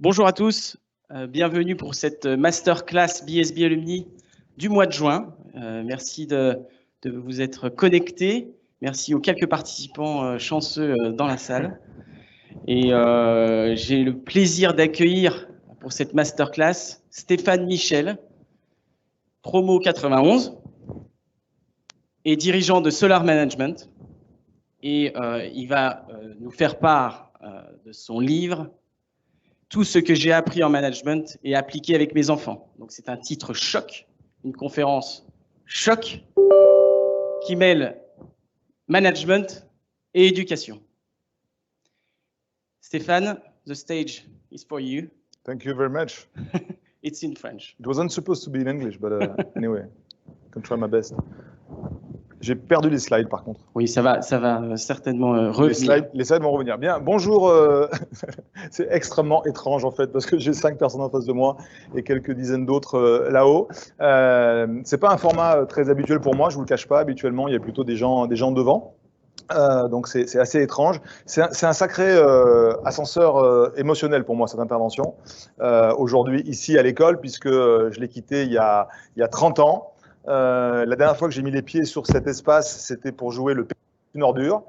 Bonjour à tous, bienvenue pour cette masterclass BSB Alumni du mois de juin. Merci de vous être connectés. Merci aux quelques participants chanceux dans la salle. Et j'ai le plaisir d'accueillir pour cette masterclass Stéphane Michel, promo 91 et dirigeant de Solar Management. Et il va nous faire part de son livre Tout ce que j'ai appris en management et appliqué avec mes enfants. Donc c'est un titre choc, une conférence choc qui mêle management et éducation. Stéphane, the stage is for you. Thank you very much. It's in French. It wasn't supposed to be in English, but anyway, I can try my best. J'ai perdu les slides par contre. Oui, ça va certainement revenir. Les slides vont revenir. Bien, bonjour. C'est extrêmement étrange en fait parce que j'ai 5 personnes en face de moi et quelques dizaines d'autres là-haut. C'est pas un format très habituel pour moi, je vous le cache pas. Habituellement, il y a plutôt des gens devant. Donc c'est assez étrange. C'est un sacré ascenseur émotionnel pour moi cette intervention aujourd'hui ici à l'école puisque je l'ai quitté il y a 30 ans. La dernière fois que j'ai mis les pieds sur cet espace, c'était pour jouer le une ordure.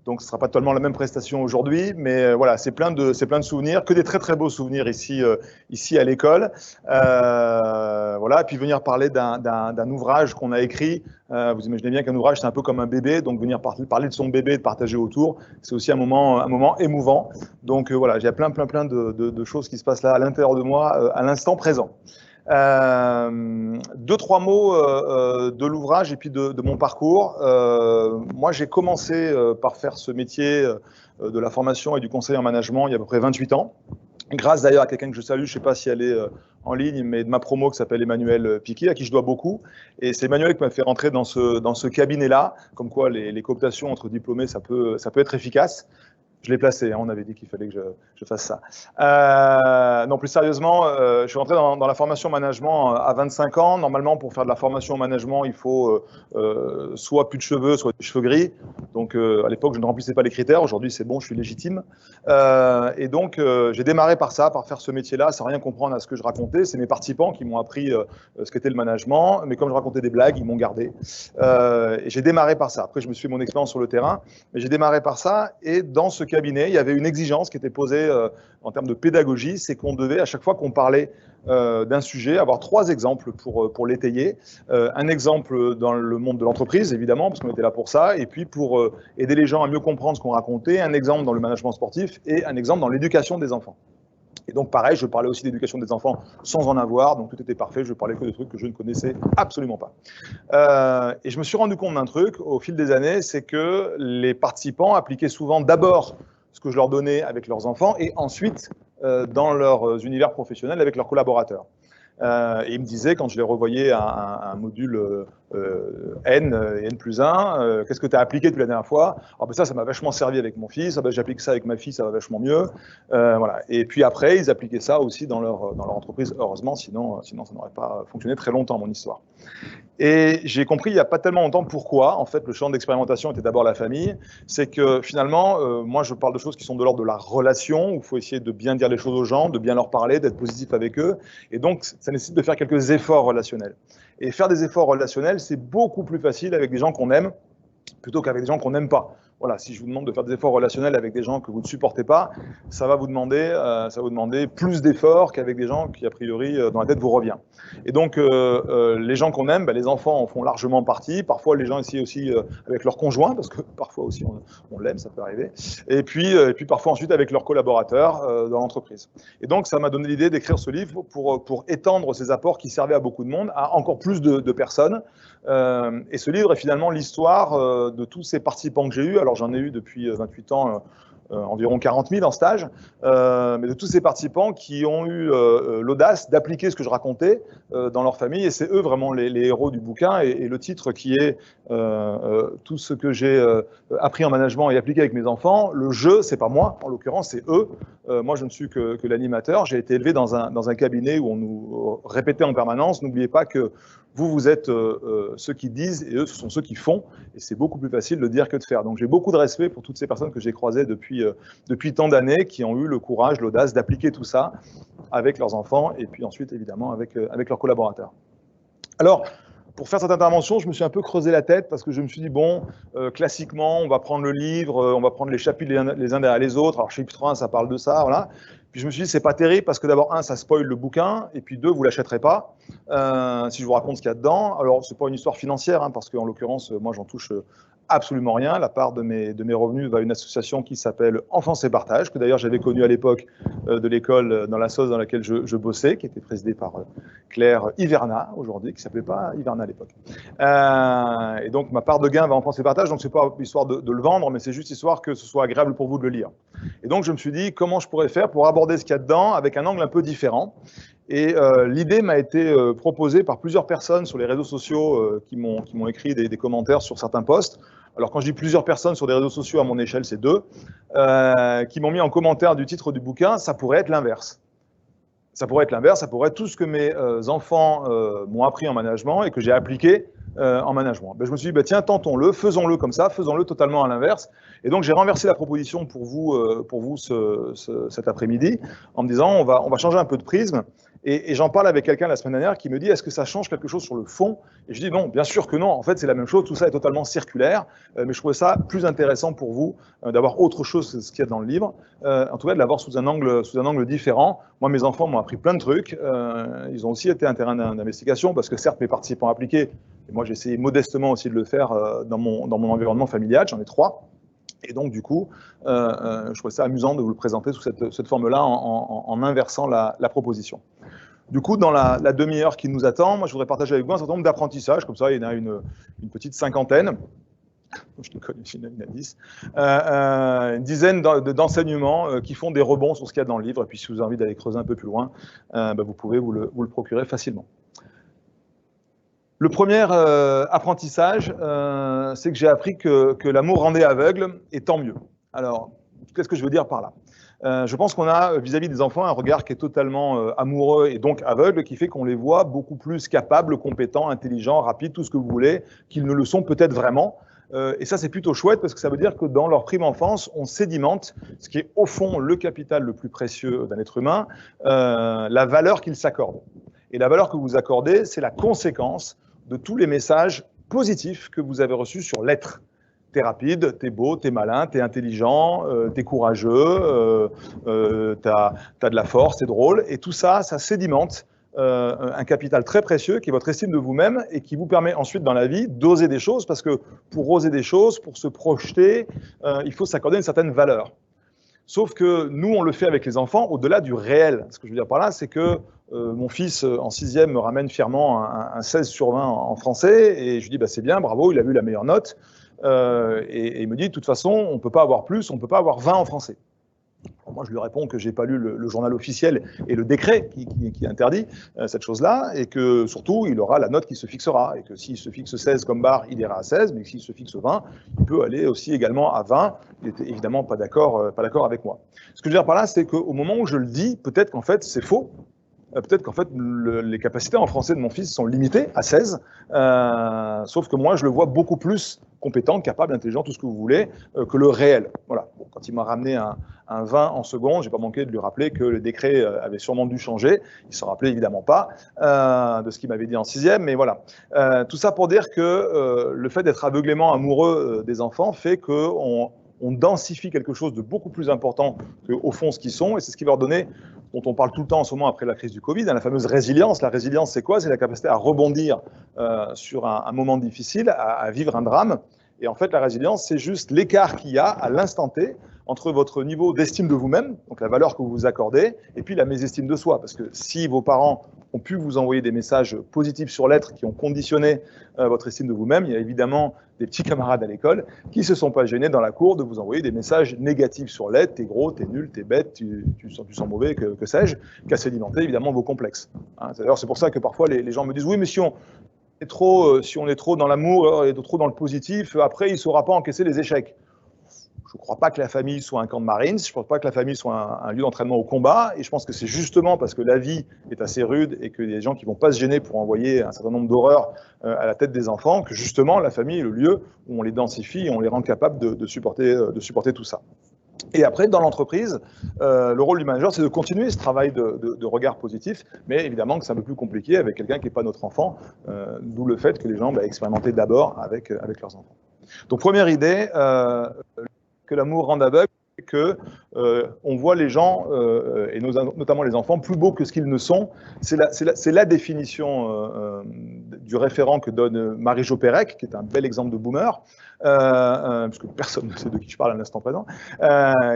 Donc, ce ne sera pas totalement la même prestation aujourd'hui, mais voilà, c'est plein de souvenirs, que des très très beaux souvenirs ici à l'école. Voilà, et puis venir parler d'un ouvrage qu'on a écrit. Vous imaginez bien qu'un ouvrage, c'est un peu comme un bébé, donc venir parler de son bébé, de partager autour, c'est aussi un moment émouvant. Donc voilà, il y a plein de choses qui se passent là à l'intérieur de moi, à l'instant présent. 2-3 mots de l'ouvrage et puis de mon parcours. Moi, j'ai commencé par faire ce métier de la formation et du conseil en management il y a à peu près 28 ans. Grâce d'ailleurs à quelqu'un que je salue, je ne sais pas si elle est en ligne, mais de ma promo qui s'appelle Emmanuel Piquet, à qui je dois beaucoup. Et c'est Emmanuel qui m'a fait rentrer dans ce cabinet-là, comme quoi les cooptations entre diplômés, ça peut être efficace. Je l'ai placé, hein, on avait dit qu'il fallait que je fasse ça. Non, plus sérieusement, je suis rentré dans la formation management à 25 ans. Normalement, pour faire de la formation au management, il faut soit plus de cheveux, soit des cheveux gris. Donc, à l'époque, je ne remplissais pas les critères. Aujourd'hui, c'est bon, je suis légitime. Et donc, j'ai démarré par ça, par faire ce métier-là, sans rien comprendre à ce que je racontais. C'est mes participants qui m'ont appris ce qu'était le management. Mais comme je racontais des blagues, ils m'ont gardé. Et j'ai démarré par ça. Après, je me suis fait mon expérience sur le terrain. Mais j'ai démarré par ça. Et dans ce cabinet, il y avait une exigence qui était posée en termes de pédagogie, c'est qu'on devait, à chaque fois qu'on parlait d'un sujet, avoir 3 exemples pour l'étayer. Un exemple dans le monde de l'entreprise, évidemment, parce qu'on était là pour ça, et puis pour aider les gens à mieux comprendre ce qu'on racontait, un exemple dans le management sportif et un exemple dans l'éducation des enfants. Et donc, pareil, je parlais aussi d'éducation des enfants sans en avoir, donc tout était parfait, je parlais que de trucs que je ne connaissais absolument pas. Et je me suis rendu compte d'un truc au fil des années, c'est que les participants appliquaient souvent d'abord ce que je leur donnais avec leurs enfants et ensuite dans leurs univers professionnels avec leurs collaborateurs. Et ils me disaient, quand je les revoyais à un module N et N plus 1, qu'est-ce que tu as appliqué depuis la dernière fois? Ah ben ça m'a vachement servi avec mon fils, ah ben j'applique ça avec ma fille, ça va vachement mieux. Voilà. Et puis après, ils appliquaient ça aussi dans leur entreprise, heureusement, sinon ça n'aurait pas fonctionné très longtemps, mon histoire. Et j'ai compris il n'y a pas tellement longtemps pourquoi, en fait, le champ d'expérimentation était d'abord la famille. C'est que finalement, moi, je parle de choses qui sont de l'ordre de la relation, où il faut essayer de bien dire les choses aux gens, de bien leur parler, d'être positif avec eux. Et donc, ça nécessite de faire quelques efforts relationnels. Et faire des efforts relationnels, c'est beaucoup plus facile avec des gens qu'on aime, plutôt qu'avec des gens qu'on n'aime pas. Voilà, si je vous demande de faire des efforts relationnels avec des gens que vous ne supportez pas, ça va vous demander plus d'efforts qu'avec des gens qui, a priori, dans la tête vous revient. Et donc, les gens qu'on aime, les enfants en font largement partie. Parfois, les gens ici aussi avec leurs conjoints, parce que parfois aussi on l'aime, ça peut arriver. Et puis parfois ensuite avec leurs collaborateurs dans l'entreprise. Et donc, ça m'a donné l'idée d'écrire ce livre pour étendre ces apports qui servaient à beaucoup de monde, à encore plus de personnes. Et ce livre est finalement l'histoire de tous ces participants que j'ai eus. Alors, j'en ai eu depuis 28 ans environ 40 000 en stage, mais de tous ces participants qui ont eu l'audace d'appliquer ce que je racontais dans leur famille, et c'est eux vraiment les héros du bouquin, et le titre qui est tout ce que j'ai appris en management et appliqué avec mes enfants. Le jeu, c'est pas moi, en l'occurrence, c'est eux. Moi, je ne suis que l'animateur. J'ai été élevé dans un cabinet où on nous répétait en permanence, n'oubliez pas que vous êtes ceux qui disent et eux, ce sont ceux qui font. Et c'est beaucoup plus facile de dire que de faire. Donc, j'ai beaucoup de respect pour toutes ces personnes que j'ai croisées depuis depuis tant d'années, qui ont eu le courage, l'audace d'appliquer tout ça avec leurs enfants et puis ensuite, évidemment, avec leurs collaborateurs. Alors, pour faire cette intervention, je me suis un peu creusé la tête parce que je me suis dit, bon, classiquement, on va prendre le livre, on va prendre les chapitres les uns derrière les autres. Alors, chapitre 1, ça parle de ça, voilà. Puis je me suis dit, c'est pas terrible parce que d'abord, un, ça spoil le bouquin, et puis deux, vous l'achèterez pas si je vous raconte ce qu'il y a dedans. Alors, c'est pas une histoire financière, hein, parce qu'en l'occurrence, moi, j'en touche absolument rien. La part de mes revenus va à une association qui s'appelle Enfance et Partage, que d'ailleurs j'avais connue à l'époque de l'école dans la sauce dans laquelle je bossais, qui était présidée par Claire Hiverna aujourd'hui, qui s'appelait pas Hiverna à l'époque. Et donc ma part de gain va à Enfance et Partage, donc c'est pas histoire de le vendre, mais c'est juste histoire que ce soit agréable pour vous de le lire. Et donc je me suis dit comment je pourrais faire pour aborder ce qu'il y a dedans avec un angle un peu différent. Et l'idée m'a été proposée par plusieurs personnes sur les réseaux sociaux qui m'ont écrit des commentaires sur certains posts. Alors quand je dis plusieurs personnes sur des réseaux sociaux, à mon échelle, c'est 2, qui m'ont mis en commentaire du titre du bouquin, ça pourrait être l'inverse. Ça pourrait être l'inverse, ça pourrait être tout ce que mes enfants m'ont appris en management et que j'ai appliqué en management. Ben, je me suis dit, ben, tiens, tentons-le, faisons-le comme ça, faisons-le totalement à l'inverse. Et donc j'ai renversé la proposition pour vous cet après-midi en me disant, on va changer un peu de prisme. Et j'en parle avec quelqu'un la semaine dernière qui me dit, est-ce que ça change quelque chose sur le fond? Et je dis, non, bien sûr que non, en fait c'est la même chose, tout ça est totalement circulaire, mais je trouvais ça plus intéressant pour vous d'avoir autre chose que ce qu'il y a dans le livre, en tout cas de l'avoir sous un angle différent. Moi, mes enfants m'ont appris plein de trucs, ils ont aussi été un terrain d'investigation, parce que certes, mes participants appliqués, et moi j'ai essayé modestement aussi de le faire dans mon environnement familial, j'en ai 3. Et donc, du coup, je trouvais ça amusant de vous le présenter sous cette forme-là en inversant la proposition. Du coup, dans la demi-heure qui nous attend, moi, je voudrais partager avec vous un certain nombre d'apprentissages. Comme ça, il y en a une petite cinquantaine. Je déconne, il y en a 10. Une dizaine d'enseignements qui font des rebonds sur ce qu'il y a dans le livre. Et puis, si vous avez envie d'aller creuser un peu plus loin, vous pouvez vous le procurer facilement. Le premier apprentissage, c'est que j'ai appris que l'amour rendait aveugle, et tant mieux. Alors, qu'est-ce que je veux dire par là? Je pense qu'on a, vis-à-vis des enfants, un regard qui est totalement amoureux et donc aveugle, qui fait qu'on les voit beaucoup plus capables, compétents, intelligents, rapides, tout ce que vous voulez, qu'ils ne le sont peut-être vraiment. Et ça, c'est plutôt chouette, parce que ça veut dire que dans leur prime enfance, on sédimente ce qui est au fond le capital le plus précieux d'un être humain, la valeur qu'il s'accorde. Et la valeur que vous accordez, c'est la conséquence de tous les messages positifs que vous avez reçus sur l'être. T'es rapide, t'es beau, t'es malin, t'es intelligent, t'es courageux, t'as de la force, t'es drôle. Et tout ça, ça sédimente un capital très précieux qui est votre estime de vous-même et qui vous permet ensuite dans la vie d'oser des choses, parce que pour oser des choses, pour se projeter, il faut s'accorder une certaine valeur. Sauf que nous, on le fait avec les enfants au-delà du réel. Ce que je veux dire par là, c'est que mon fils, en 6e, me ramène fièrement un 16 sur 20 en français, et je lui dis, bah, c'est bien, bravo, il a eu la meilleure note. Et il me dit, de toute façon, on ne peut pas avoir plus, on ne peut pas avoir 20 en français. Alors moi, je lui réponds que je n'ai pas lu le journal officiel et le décret qui interdit cette chose-là, et que surtout, il aura la note qui se fixera, et que s'il se fixe 16 comme barre, il ira à 16, mais s'il se fixe 20, il peut aller aussi également à 20. Il n'était évidemment pas d'accord avec moi. Ce que je veux dire par là, c'est qu'au moment où je le dis, peut-être qu'en fait, c'est faux. Peut-être qu'en fait, les capacités en français de mon fils sont limitées à 16, sauf que moi, je le vois beaucoup plus compétent, capable, intelligent, tout ce que vous voulez, que le réel. Voilà. Bon, quand il m'a ramené un 20 en seconde, j'ai pas manqué de lui rappeler que le décret avait sûrement dû changer. Il ne s'en rappelait évidemment pas de ce qu'il m'avait dit en 6e, mais voilà. Tout ça pour dire que le fait d'être aveuglément amoureux des enfants fait qu'on densifie quelque chose de beaucoup plus important qu'au fond ce qu'ils sont, et c'est ce qui va leur donner, dont on parle tout le temps en ce moment après la crise du Covid, la fameuse résilience. La résilience, c'est quoi? C'est la capacité à rebondir sur un moment difficile, à vivre un drame. Et en fait, la résilience, c'est juste l'écart qu'il y a à l'instant T entre votre niveau d'estime de vous-même, donc la valeur que vous vous accordez, et puis la mésestime de soi. Parce que si vos parents ont pu vous envoyer des messages positifs sur l'être qui ont conditionné votre estime de vous-même, il y a évidemment des petits camarades à l'école qui ne se sont pas gênés dans la cour de vous envoyer des messages négatifs sur l'être, t'es gros, t'es nul, t'es bête, tu sens mauvais, que sais-je, qui a sédimenté évidemment vos complexes. Hein, d'ailleurs, c'est pour ça que parfois les gens me disent, oui, mais si on est trop dans l'amour et trop dans le positif, après il ne saura pas encaisser les échecs. Je ne crois pas que la famille soit un camp de Marines, je ne pense pas que la famille soit un lieu d'entraînement au combat, et je pense que c'est justement parce que la vie est assez rude et qu'il y a des gens qui ne vont pas se gêner pour envoyer un certain nombre d'horreurs à la tête des enfants, que justement la famille est le lieu où on les densifie et on les rend capables de supporter tout ça. Et après, dans l'entreprise, le rôle du manager, c'est de continuer ce travail de regard positif, mais évidemment que c'est un peu plus compliqué avec quelqu'un qui n'est pas notre enfant, d'où le fait que les gens expérimentent d'abord avec leurs enfants. Donc, première idée, que l'amour rende aveugle, c'est que on voit les gens, et notamment les enfants, plus beaux que ce qu'ils ne sont. C'est la définition du référent que donne Marie-Jo Pérec, qui est un bel exemple de boomer, puisque personne ne sait de qui je parle à l'instant présent,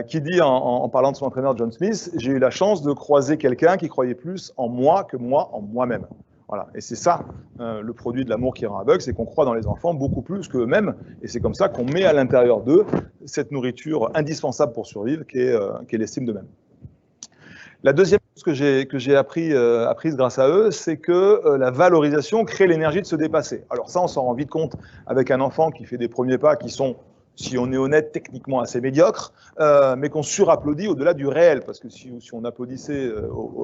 qui dit en parlant de son entraîneur John Smith, j'ai eu la chance de croiser quelqu'un qui croyait plus en moi que moi en moi-même. Voilà. Et c'est ça le produit de l'amour qui rend aveugle, c'est qu'on croit dans les enfants beaucoup plus qu'eux-mêmes, et c'est comme ça qu'on met à l'intérieur d'eux cette nourriture indispensable pour survivre, qui est l'estime d'eux-mêmes. La deuxième chose que j'ai apprise grâce à eux, c'est que la valorisation crée l'énergie de se dépasser. Alors ça, on s'en rend vite compte avec un enfant qui fait des premiers pas qui sont, si on est honnête, techniquement assez médiocres, mais qu'on surapplaudit au-delà du réel, parce que si on applaudissait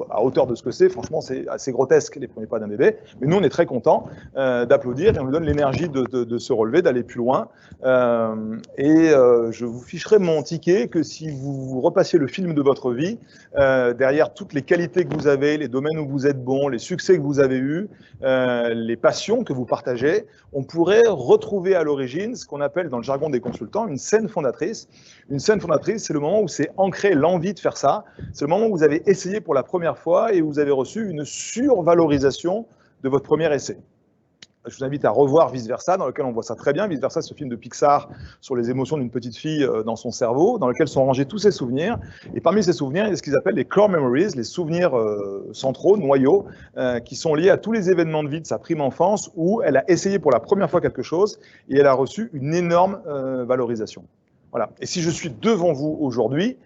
à hauteur de ce que c'est, franchement, c'est assez grotesque, les premiers pas d'un bébé. Mais nous, on est très contents d'applaudir, et on nous donne l'énergie de se relever, d'aller plus loin. Je vous ficherai mon ticket que si vous repassiez le film de votre vie, derrière toutes les qualités que vous avez, les domaines où vous êtes bon, les succès que vous avez eus, les passions que vous partagez, on pourrait retrouver à l'origine ce qu'on appelle dans le jargon des consultants une scène fondatrice. Une scène fondatrice, c'est le moment où c'est ancré l'envie de faire ça. C'est le moment où vous avez essayé pour la première fois et où vous avez reçu une survalorisation de votre premier essai. Je vous invite à revoir Vice Versa, dans lequel on voit ça très bien. Vice Versa, ce film de Pixar sur les émotions d'une petite fille dans son cerveau, dans lequel sont rangés tous ses souvenirs. Et parmi ces souvenirs, il y a ce qu'ils appellent les core memories, les souvenirs centraux, noyaux, qui sont liés à tous les événements de vie de sa prime enfance où elle a essayé pour la première fois quelque chose et elle a reçu une énorme valorisation. Voilà. Et si je suis devant vous aujourd'hui,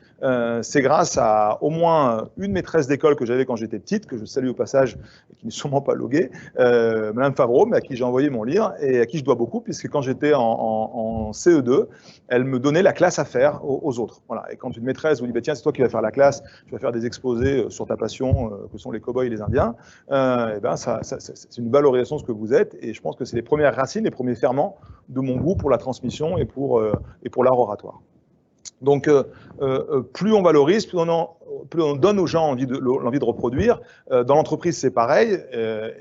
c'est grâce à au moins une maîtresse d'école que j'avais quand j'étais petite, que je salue au passage, qui n'est sûrement pas loguée, Madame Favreau, mais à qui j'ai envoyé mon livre et à qui je dois beaucoup, puisque quand j'étais en CE2, elle me donnait la classe à faire aux autres. Voilà. Et quand une maîtresse vous dit, bah, tiens, c'est toi qui vas faire la classe, tu vas faire des exposés sur ta passion, que sont les cow-boys et les Indiens, et ben c'est une valorisation de ce que vous êtes, et je pense que c'est les premières racines, les premiers ferments de mon goût pour la transmission et pour l'art oratoire. Donc, plus on valorise, plus on donne aux gens l'envie de reproduire. Dans l'entreprise, c'est pareil,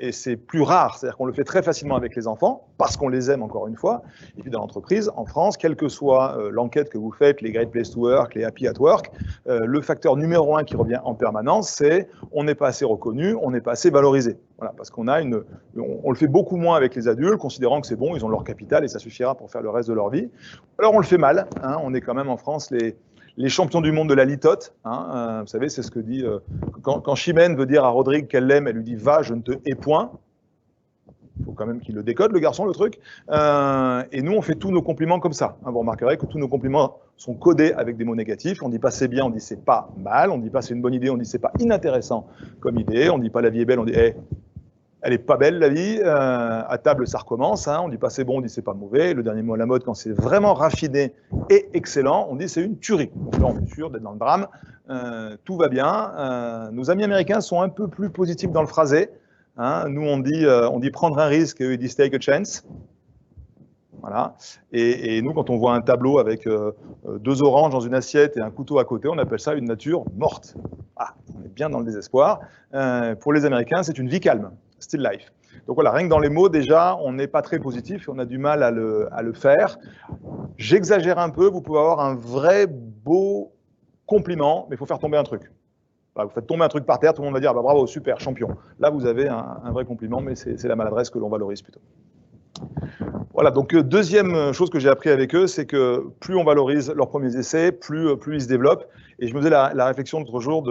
et c'est plus rare. C'est-à-dire qu'on le fait très facilement avec les enfants, parce qu'on les aime, encore une fois. Et puis dans l'entreprise, en France, quelle que soit l'enquête que vous faites, les Great Place to Work, les Happy at Work, le facteur numéro 1 qui revient en permanence, c'est on n'est pas assez reconnu, on n'est pas assez valorisé. Voilà, parce qu'on on le fait beaucoup moins avec les adultes, considérant que c'est bon, ils ont leur capital et ça suffira pour faire le reste de leur vie. Alors on le fait mal, hein, on est quand même en France les champions du monde de la litote. Hein, vous savez, c'est ce que dit quand Chimène veut dire à Rodrigue qu'elle l'aime, elle lui dit va, je ne te hais point. Il faut quand même qu'il le décode, le garçon, le truc. Et nous, on fait tous nos compliments comme ça. Hein, vous remarquerez que tous nos compliments sont codés avec des mots négatifs. On dit pas c'est bien, on dit c'est pas mal. On dit pas c'est une bonne idée, on dit c'est pas inintéressant comme idée. On dit pas la vie est belle, on dit hey, elle est pas belle la vie. À table, ça recommence. Hein, on dit pas c'est bon, on dit c'est pas mauvais. Le dernier mot à la mode, quand c'est vraiment raffiné et excellent, on dit c'est une tuerie. Donc là, on est sûr d'être dans le drame. Tout va bien. Nos amis américains sont un peu plus positifs dans le phrasé. Hein, nous, on dit prendre un risque, et eux, ils disent take a chance. Voilà. Et nous, quand on voit un tableau avec 2 oranges dans une assiette et un couteau à côté, on appelle ça une nature morte. Ah, on est bien dans le désespoir. Pour les Américains, c'est une vie calme, still life. Donc voilà, rien que dans les mots, déjà, on n'est pas très positif et on a du mal à le faire. J'exagère un peu, vous pouvez avoir un vrai beau compliment, mais il faut faire tomber un truc. Vous faites tomber un truc par terre, tout le monde va dire bah, bravo, super, champion. Là, vous avez un vrai compliment, mais c'est la maladresse que l'on valorise plutôt. Voilà, donc deuxième chose que j'ai appris avec eux, c'est que plus on valorise leurs premiers essais, plus ils se développent. Et je me faisais la réflexion l'autre jour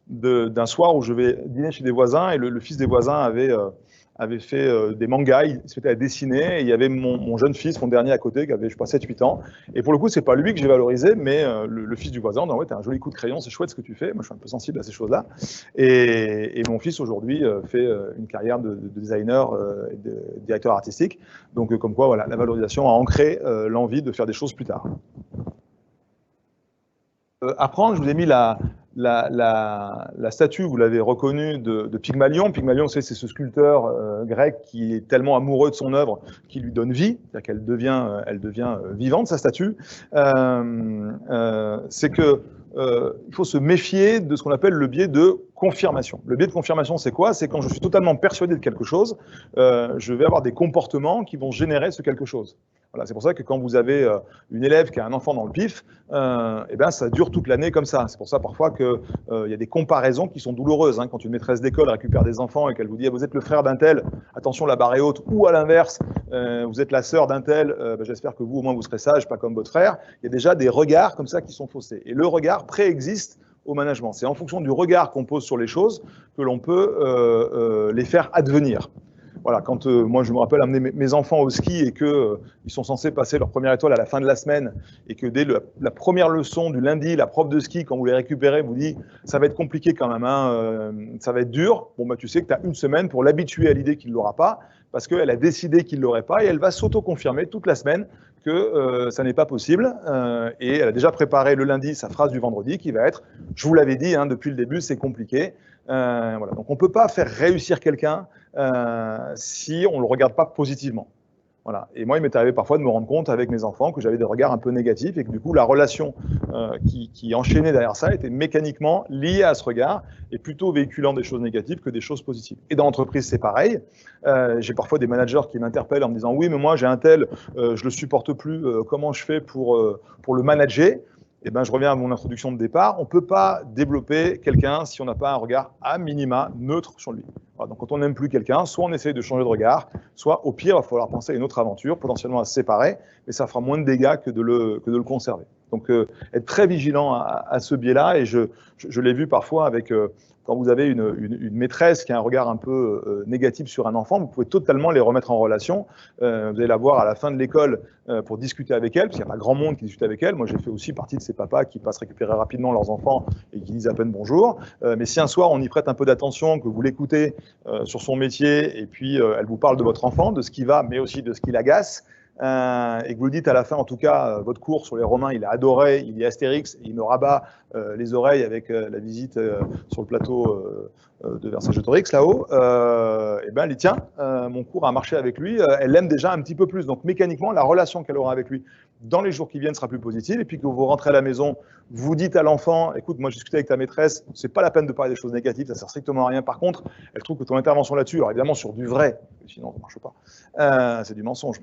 d'un soir où je vais dîner chez des voisins et le fils des voisins avait fait des mangas, il se mettait à dessiner, et il y avait mon jeune fils, mon dernier à côté, qui avait, je sais pas, 7-8 ans. Et pour le coup, c'est pas lui que j'ai valorisé, mais le fils du voisin, en disant, ouais, t'as un joli coup de crayon, c'est chouette ce que tu fais. Moi, je suis un peu sensible à ces choses-là. Et mon fils, aujourd'hui, fait une carrière de designer et de directeur artistique. Donc, comme quoi, voilà, la valorisation a ancré l'envie de faire des choses plus tard. Apprendre, je vous ai mis la statue, vous l'avez reconnue, de Pygmalion. Pygmalion, c'est ce sculpteur grec qui est tellement amoureux de son œuvre qu'il lui donne vie, c'est-à-dire qu'elle devient vivante, sa statue. C'est que il faut se méfier de ce qu'on appelle le biais de confirmation. Le biais de confirmation, c'est quoi? C'est quand je suis totalement persuadé de quelque chose, je vais avoir des comportements qui vont générer ce quelque chose. Voilà, c'est pour ça que quand vous avez une élève qui a un enfant dans le pif, eh ben, ça dure toute l'année comme ça. C'est pour ça parfois qu'il y a des comparaisons qui sont douloureuses. Hein. Quand une maîtresse d'école récupère des enfants et qu'elle vous dit ah, vous êtes le frère d'un tel, attention la barre est haute, ou à l'inverse, vous êtes la sœur d'un tel, ben, j'espère que vous au moins vous serez sage, pas comme votre frère. Il y a déjà des regards comme ça qui sont faussés. Et le regard préexiste au management. C'est en fonction du regard qu'on pose sur les choses que l'on peut les faire advenir. Voilà, quand moi je me rappelle amener mes enfants au ski et qu'ils sont censés passer leur première étoile à la fin de la semaine et que dès la première leçon du lundi, la prof de ski, quand vous les récupérez, vous dit ça va être compliqué quand même, hein, ça va être dur. Bon, bah, tu sais que tu as une semaine pour l'habituer à l'idée qu'il ne l'aura pas parce qu'elle a décidé qu'il ne l'aurait pas et elle va s'auto-confirmer toute la semaine que ça n'est pas possible. Et elle a déjà préparé le lundi sa phrase du vendredi qui va être « je vous l'avais dit, hein, depuis le début, c'est compliqué ». Voilà. Donc on ne peut pas faire réussir quelqu'un si on ne le regarde pas positivement. Voilà. Et moi, il m'est arrivé parfois de me rendre compte avec mes enfants que j'avais des regards un peu négatifs et que du coup, la relation qui enchaînait derrière ça était mécaniquement liée à ce regard et plutôt véhiculant des choses négatives que des choses positives. Et dans l'entreprise, c'est pareil. J'ai parfois des managers qui m'interpellent en me disant « oui, mais moi, j'ai un tel, je le supporte plus, comment je fais pour le manager ?» Eh ben, je reviens à mon introduction de départ, on ne peut pas développer quelqu'un si on n'a pas un regard à minima neutre sur lui. Voilà, donc quand on n'aime plus quelqu'un, soit on essaye de changer de regard, soit au pire, il va falloir penser à une autre aventure, potentiellement à se séparer, mais ça fera moins de dégâts que de le conserver. Donc être très vigilant à ce biais-là, et je l'ai vu parfois avec... quand vous avez une maîtresse qui a un regard un peu négatif sur un enfant, vous pouvez totalement les remettre en relation. Vous allez la voir à la fin de l'école pour discuter avec elle, parce qu'il n'y a pas grand monde qui discute avec elle. Moi, j'ai fait aussi partie de ces papas qui passent récupérer rapidement leurs enfants et qui disent à peine bonjour. Mais si un soir, on y prête un peu d'attention, que vous l'écoutez sur son métier, et puis elle vous parle de votre enfant, de ce qui va, mais aussi de ce qui l'agace, et que vous le dites à la fin, en tout cas, votre cours sur les Romains, il a adoré, il est Astérix, et il me rabat les oreilles avec la visite sur le plateau de Vercingétorix là-haut, et ben, elle dit tiens, mon cours a marché avec lui, elle l'aime déjà un petit peu plus. Donc mécaniquement, la relation qu'elle aura avec lui dans les jours qui viennent sera plus positive. Et puis que vous rentrez à la maison, vous dites à l'enfant, écoute, moi j'ai discuté avec ta maîtresse, c'est pas la peine de parler des choses négatives, ça sert strictement à rien. Par contre, elle trouve que ton intervention là-dessus, alors évidemment sur du vrai, sinon ça marche pas, c'est du mensonge.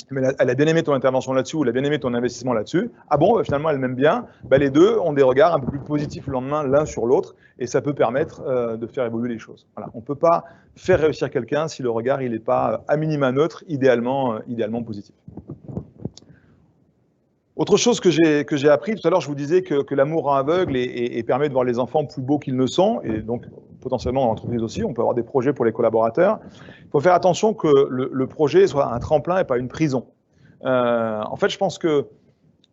Mais elle a bien aimé ton intervention là-dessus ou elle a bien aimé ton investissement là-dessus. Ah bon, finalement, elle m'aime bien. Ben, les deux ont des regards un peu plus positifs le lendemain l'un sur l'autre et ça peut permettre de faire évoluer les choses. Voilà. On ne peut pas faire réussir quelqu'un si le regard n'est pas à minima neutre, idéalement positif. Autre chose que j'ai appris, tout à l'heure je vous disais que l'amour rend aveugle et permet de voir les enfants plus beaux qu'ils ne sont, et donc potentiellement dans l'entreprise aussi, on peut avoir des projets pour les collaborateurs. Il faut faire attention que le projet soit un tremplin et pas une prison. En fait, je pense que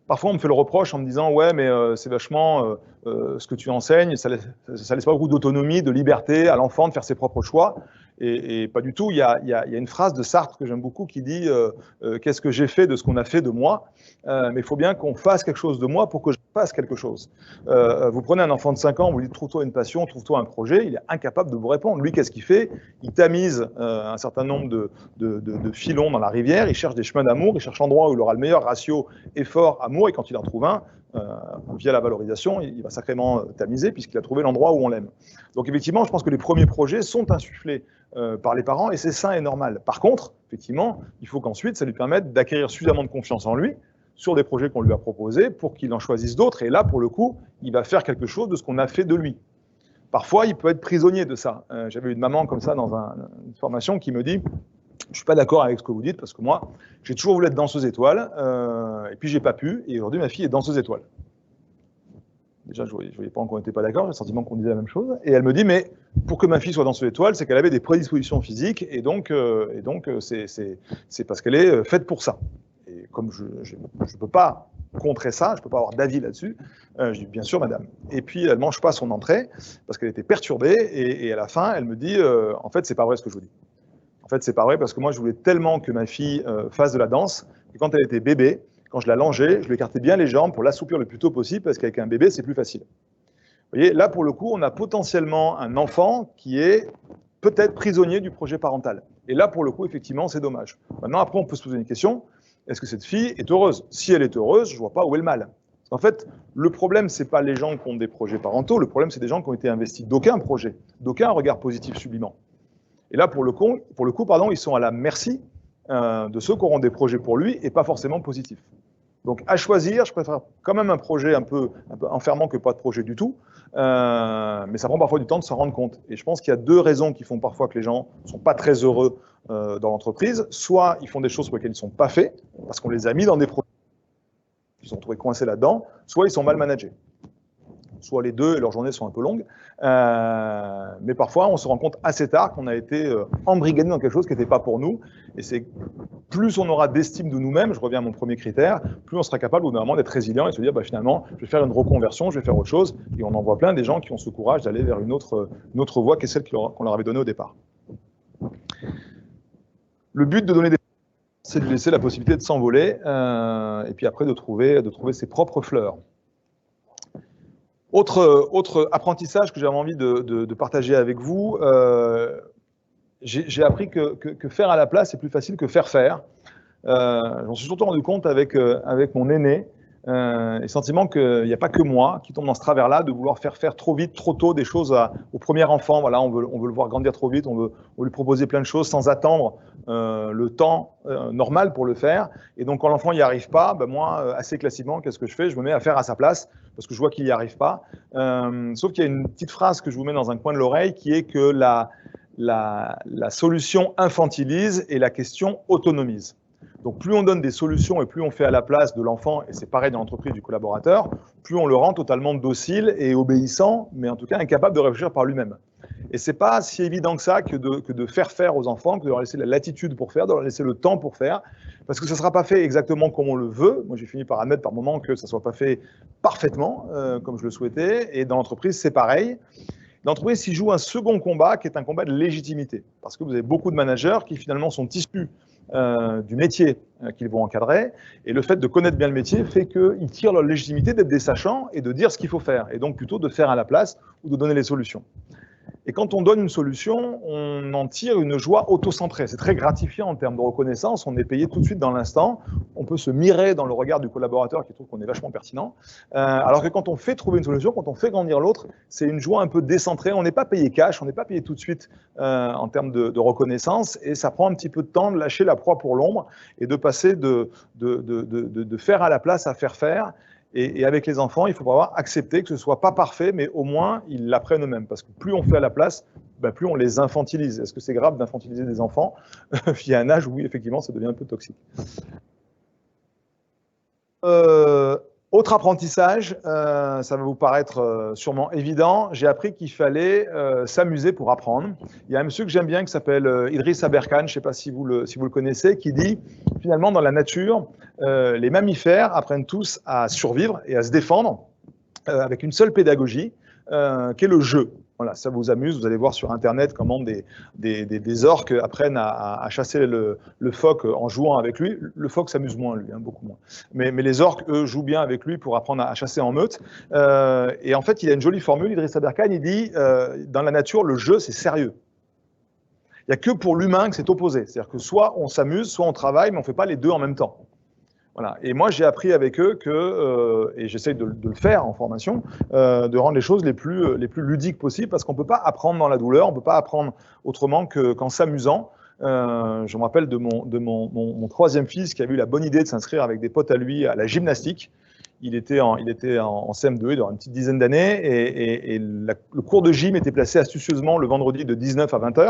parfois on me fait le reproche en me disant « ouais, mais c'est vachement ce que tu enseignes, ça laisse pas beaucoup d'autonomie, de liberté à l'enfant de faire ses propres choix ». Et pas du tout. Il y a une phrase de Sartre que j'aime beaucoup qui dit qu'est-ce que j'ai fait de ce qu'on a fait de moi, mais il faut bien qu'on fasse quelque chose de moi pour que je fasse quelque chose. Vous prenez un enfant de 5 ans, vous lui dites trouve-toi une passion, trouve-toi un projet, il est incapable de vous répondre. Lui, qu'est-ce qu'il fait? Il tamise un certain nombre de filons dans la rivière, il cherche des chemins d'amour, il cherche l'endroit où il aura le meilleur ratio effort-amour, et quand il en trouve un, via la valorisation, il va sacrément tamiser puisqu'il a trouvé l'endroit où on l'aime. Donc effectivement, je pense que les premiers projets sont insufflés par les parents et c'est sain et normal. Par contre, effectivement, il faut qu'ensuite ça lui permette d'acquérir suffisamment de confiance en lui sur des projets qu'on lui a proposés pour qu'il en choisisse d'autres et là, pour le coup, il va faire quelque chose de ce qu'on a fait de lui. Parfois, il peut être prisonnier de ça. J'avais une maman comme ça dans une formation qui me dit « je ne suis pas d'accord avec ce que vous dites parce que moi, j'ai toujours voulu être danseuse étoile et puis j'ai pas pu et aujourd'hui ma fille est danseuse étoile. » Déjà, je ne voyais pas qu'on n'était pas d'accord, j'ai le sentiment qu'on disait la même chose. Et elle me dit, mais pour que ma fille soit danseuse étoile, c'est qu'elle avait des prédispositions physiques et donc c'est parce qu'elle est faite pour ça. Et comme je ne peux pas contrer ça, je ne peux pas avoir d'avis là-dessus, je dis, bien sûr, madame. Et puis, elle ne mange pas son entrée parce qu'elle était perturbée et à la fin, elle me dit, en fait, c'est pas vrai ce que je vous dis. En fait, c'est pas vrai parce que moi, je voulais tellement que ma fille fasse de la danse que quand elle était bébé, quand je la longeais, je lui écartais bien les jambes pour l'assouplir le plus tôt possible parce qu'avec un bébé, c'est plus facile. Vous voyez, là, pour le coup, on a potentiellement un enfant qui est peut-être prisonnier du projet parental. Et là, pour le coup, effectivement, c'est dommage. Maintenant, après, on peut se poser une question. Est-ce que cette fille est heureuse? Si elle est heureuse, je ne vois pas où est le mal. En fait, le problème, ce n'est pas les gens qui ont des projets parentaux. Le problème, c'est des gens qui ont été investis d'aucun projet, d'aucun regard positif sublimant. Et là, pour le coup, ils sont à la merci de ceux qui auront des projets pour lui et pas forcément positifs. Donc, à choisir, je préfère quand même un projet un peu enfermant que pas de projet du tout. Mais ça prend parfois du temps de s'en rendre compte. Et je pense qu'il y a deux raisons qui font parfois que les gens ne sont pas très heureux dans l'entreprise. Soit ils font des choses pour lesquelles ils ne sont pas faits, parce qu'on les a mis dans des projets, ils se sont retrouvés coincés là-dedans, soit ils sont mal managés. Soit les deux et leurs journées sont un peu longues. Mais parfois, on se rend compte assez tard qu'on a été embrigadé dans quelque chose qui n'était pas pour nous. Et c'est plus on aura d'estime de nous-mêmes, je reviens à mon premier critère, plus on sera capable au bout d'un moment d'être résilient et de se dire bah, finalement, je vais faire une reconversion, je vais faire autre chose. Et on en voit plein des gens qui ont ce courage d'aller vers une autre voie qui est celle qu'on leur avait donnée au départ. Le but de donner des c'est de laisser la possibilité de s'envoler et puis après de trouver ses propres fleurs. Autre apprentissage que j'avais envie de partager avec vous, j'ai appris que faire à la place, c'est plus facile que faire faire. J'en suis surtout rendu compte avec mon aîné, le sentiment qu'il n'y a pas que moi qui tombe dans ce travers-là, de vouloir faire trop vite, trop tôt des choses au premier enfant. Voilà, on veut le voir grandir trop vite, on veut lui proposer plein de choses sans attendre le temps normal pour le faire. Et donc, quand l'enfant n'y arrive pas, ben moi, assez classiquement, qu'est-ce que je fais? Je me mets à faire à sa place parce que je vois qu'il n'y arrive pas. Sauf qu'il y a une petite phrase que je vous mets dans un coin de l'oreille qui est que la solution infantilise et la question autonomise. Donc plus on donne des solutions et plus on fait à la place de l'enfant, et c'est pareil dans l'entreprise du collaborateur, plus on le rend totalement docile et obéissant, mais en tout cas incapable de réfléchir par lui-même. Et c'est pas si évident que ça que de faire aux enfants, que de leur laisser la latitude pour faire, de leur laisser le temps pour faire, parce que ça ne sera pas fait exactement comme on le veut. Moi, j'ai fini par admettre par moment que ça ne soit pas fait parfaitement, comme je le souhaitais, et dans l'entreprise, c'est pareil. L'entreprise s'y joue un second combat qui est un combat de légitimité, parce que vous avez beaucoup de managers qui finalement sont issus du métier qu'ils vont encadrer, et le fait de connaître bien le métier fait qu'ils tirent leur légitimité d'être des sachants et de dire ce qu'il faut faire, et donc plutôt de faire à la place ou de donner les solutions. Et quand on donne une solution, on en tire une joie auto-centrée. C'est très gratifiant en termes de reconnaissance. On est payé tout de suite dans l'instant. On peut se mirer dans le regard du collaborateur qui trouve qu'on est vachement pertinent. Alors que quand on fait trouver une solution, quand on fait grandir l'autre, c'est une joie un peu décentrée. On n'est pas payé cash, on n'est pas payé tout de suite en termes de reconnaissance. Et ça prend un petit peu de temps de lâcher la proie pour l'ombre et de passer de faire à la place à faire faire. Et avec les enfants, il faut pouvoir accepter que ce ne soit pas parfait, mais au moins, ils l'apprennent eux-mêmes. Parce que plus on fait à la place, ben plus on les infantilise. Est-ce que c'est grave d'infantiliser des enfants? Il y a un âge où, oui, effectivement, ça devient un peu toxique. Autre apprentissage, ça va vous paraître sûrement évident, j'ai appris qu'il fallait s'amuser pour apprendre. Il y a un monsieur que j'aime bien qui s'appelle Idriss Aberkan, je ne sais pas si vous le connaissez, qui dit finalement dans la nature, les mammifères apprennent tous à survivre et à se défendre avec une seule pédagogie, qui est le jeu. Voilà, ça vous amuse, vous allez voir sur Internet comment des orques apprennent à chasser le phoque en jouant avec lui. Le phoque s'amuse moins, lui, hein, beaucoup moins. Mais les orques, eux, jouent bien avec lui pour apprendre à chasser en meute. Et en fait, il a une jolie formule, Idriss Aberkan, il dit dans la nature, le jeu, c'est sérieux. Il n'y a que pour l'humain que c'est opposé. C'est-à-dire que soit on s'amuse, soit on travaille, mais on ne fait pas les deux en même temps. Voilà. Et moi, j'ai appris avec eux que, et j'essaye de le faire en formation, de rendre les choses les plus ludiques possibles, parce qu'on ne peut pas apprendre dans la douleur, on ne peut pas apprendre autrement qu'en s'amusant. Je me rappelle de mon troisième fils qui avait eu la bonne idée de s'inscrire avec des potes à lui à la gymnastique. Il était en CM2, il avait une petite dizaine d'années, et le cours de gym était placé astucieusement le vendredi de 19 à 20h.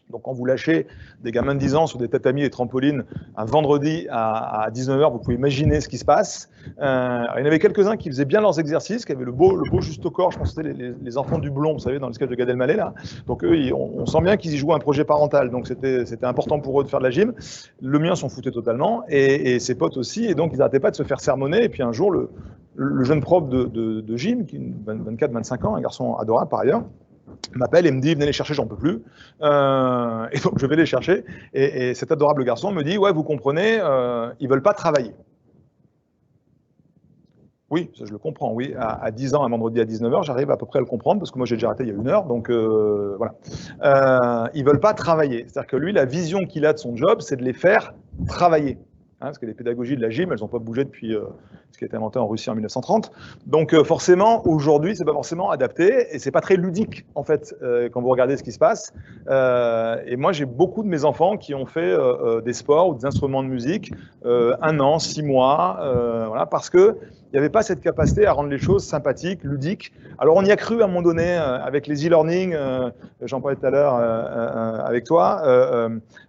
Donc, quand vous lâchez des gamins de 10 ans sur des tatamis et trampolines un vendredi à 19h, vous pouvez imaginer ce qui se passe. Il y en avait quelques-uns qui faisaient bien leurs exercices, qui avaient le beau juste au corps. Je pense que c'était les enfants du blond, vous savez, dans le sketch de Gad Elmaleh, là. Donc, eux, on sent bien qu'ils y jouaient un projet parental. Donc, c'était important pour eux de faire de la gym. Le mien s'en foutait totalement, et ses potes aussi. Et donc, ils n'arrêtaient pas de se faire sermonner. Et puis, un jour, le jeune prof de gym, qui a 24-25 ans, un garçon adorable par ailleurs, m'appelle et me dit « Venez les chercher, j'en peux plus ». Et donc, je vais les chercher. Et cet adorable garçon me dit « Ouais, vous comprenez, ils ne veulent pas travailler ». Oui, ça, je le comprends, oui. À 10 ans, un vendredi à 19h, j'arrive à peu près à le comprendre, parce que moi, j'ai déjà arrêté il y a 1 heure, donc voilà. Ils ne veulent pas travailler. C'est-à-dire que lui, la vision qu'il a de son job, c'est de les faire travailler. Parce que les pédagogies de la gym, elles n'ont pas bougé depuis ce qui a été inventé en Russie en 1930. Donc forcément, aujourd'hui, c'est pas forcément adapté et c'est pas très ludique en fait quand vous regardez ce qui se passe. Et moi, j'ai beaucoup de mes enfants qui ont fait des sports ou des instruments de musique 1 an, 6 mois, voilà, parce que il n'y avait pas cette capacité à rendre les choses sympathiques, ludiques. Alors on y a cru à un moment donné avec les e-learning, j'en parlais tout à l'heure avec toi.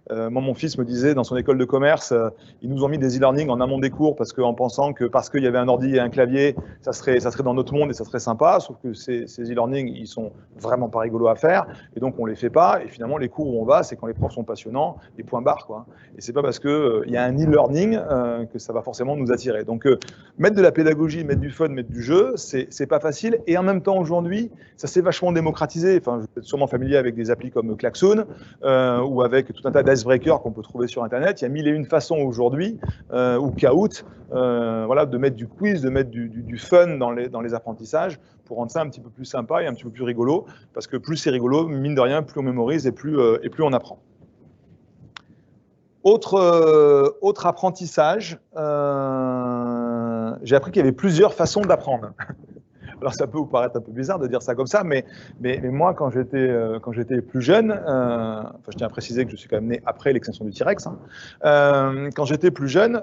Moi, mon fils me disait dans son école de commerce, ils nous ont mis des e-learning en amont des cours en pensant que parce qu'il y avait un ordi et un clavier, ça serait dans notre monde et ça serait sympa. Sauf que ces e-learning, ils sont vraiment pas rigolos à faire et donc on les fait pas. Et finalement, les cours où on va, c'est quand les profs sont passionnants, les points barres, quoi. Et c'est pas parce que il y a un e-learning que ça va forcément nous attirer. Donc mettre de la pédagogie, mettre du fun, mettre du jeu, c'est pas facile. Et en même temps, aujourd'hui, ça s'est vachement démocratisé. Enfin, vous êtes sûrement familier avec des applis comme Klaxoon ou avec tout un tas d'icebreakers qu'on peut trouver sur Internet. Il y a 1001 façons aujourd'hui, ou Kahoot, voilà, de mettre du quiz, de mettre du fun dans les apprentissages pour rendre ça un petit peu plus sympa et un petit peu plus rigolo. Parce que plus c'est rigolo, mine de rien, plus on mémorise et plus on apprend. Autre apprentissage, j'ai appris qu'il y avait plusieurs façons d'apprendre. Alors ça peut vous paraître un peu bizarre de dire ça comme ça, mais moi quand j'étais plus jeune, enfin je tiens à préciser que je suis quand même né après l'extinction du T-Rex, hein, quand j'étais plus jeune,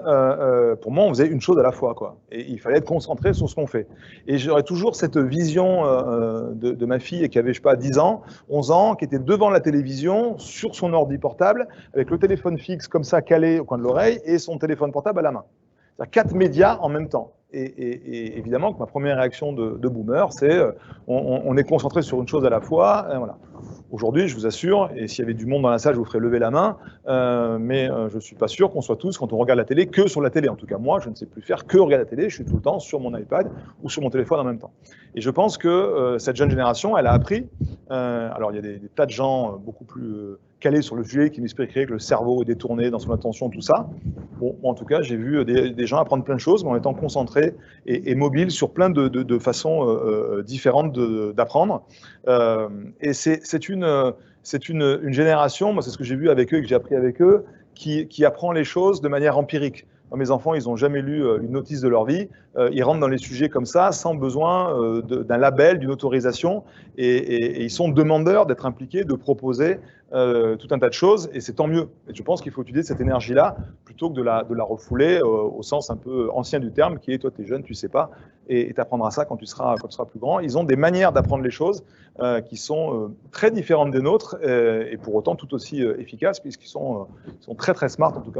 pour moi on faisait une chose à la fois, quoi. Et il fallait être concentré sur ce qu'on fait. Et j'aurais toujours cette vision de ma fille qui avait, je sais pas, 10 ans, 11 ans, qui était devant la télévision, sur son ordi portable, avec le téléphone fixe comme ça calé au coin de l'oreille et son téléphone portable à la main. C'est-à-dire 4 médias en même temps. Et évidemment que ma première réaction de boomer, c'est on est concentré sur une chose à la fois. Voilà. Aujourd'hui, je vous assure, et s'il y avait du monde dans la salle, je vous ferais lever la main, mais je ne suis pas sûr qu'on soit tous, quand on regarde la télé, que sur la télé. En tout cas, moi, je ne sais plus faire que regarder la télé. Je suis tout le temps sur mon iPad ou sur mon téléphone en même temps. Et je pense que cette jeune génération, elle a appris. Alors, il y a des tas de gens beaucoup plus calés sur le sujet qui m'expliqueraient que le cerveau est détourné dans son attention, tout ça. Bon, en tout cas, j'ai vu des gens apprendre plein de choses, mais en étant concentrés et mobiles sur plein de façons différentes d'apprendre. Et c'est une génération, moi c'est ce que j'ai vu avec eux et que j'ai appris avec eux, qui apprend les choses de manière empirique. Mes enfants, ils n'ont jamais lu une notice de leur vie. Ils rentrent dans les sujets comme ça, sans besoin d'un label, d'une autorisation. Et ils sont demandeurs d'être impliqués, de proposer tout un tas de choses. Et c'est tant mieux. Et je pense qu'il faut utiliser cette énergie-là plutôt que de la refouler au sens un peu ancien du terme, qui est toi, tu es jeune, tu ne sais pas, et tu apprendras ça quand tu seras plus grand. Ils ont des manières d'apprendre les choses qui sont très différentes des nôtres et pour autant tout aussi efficaces, puisqu'ils sont très, très smart, en tout cas,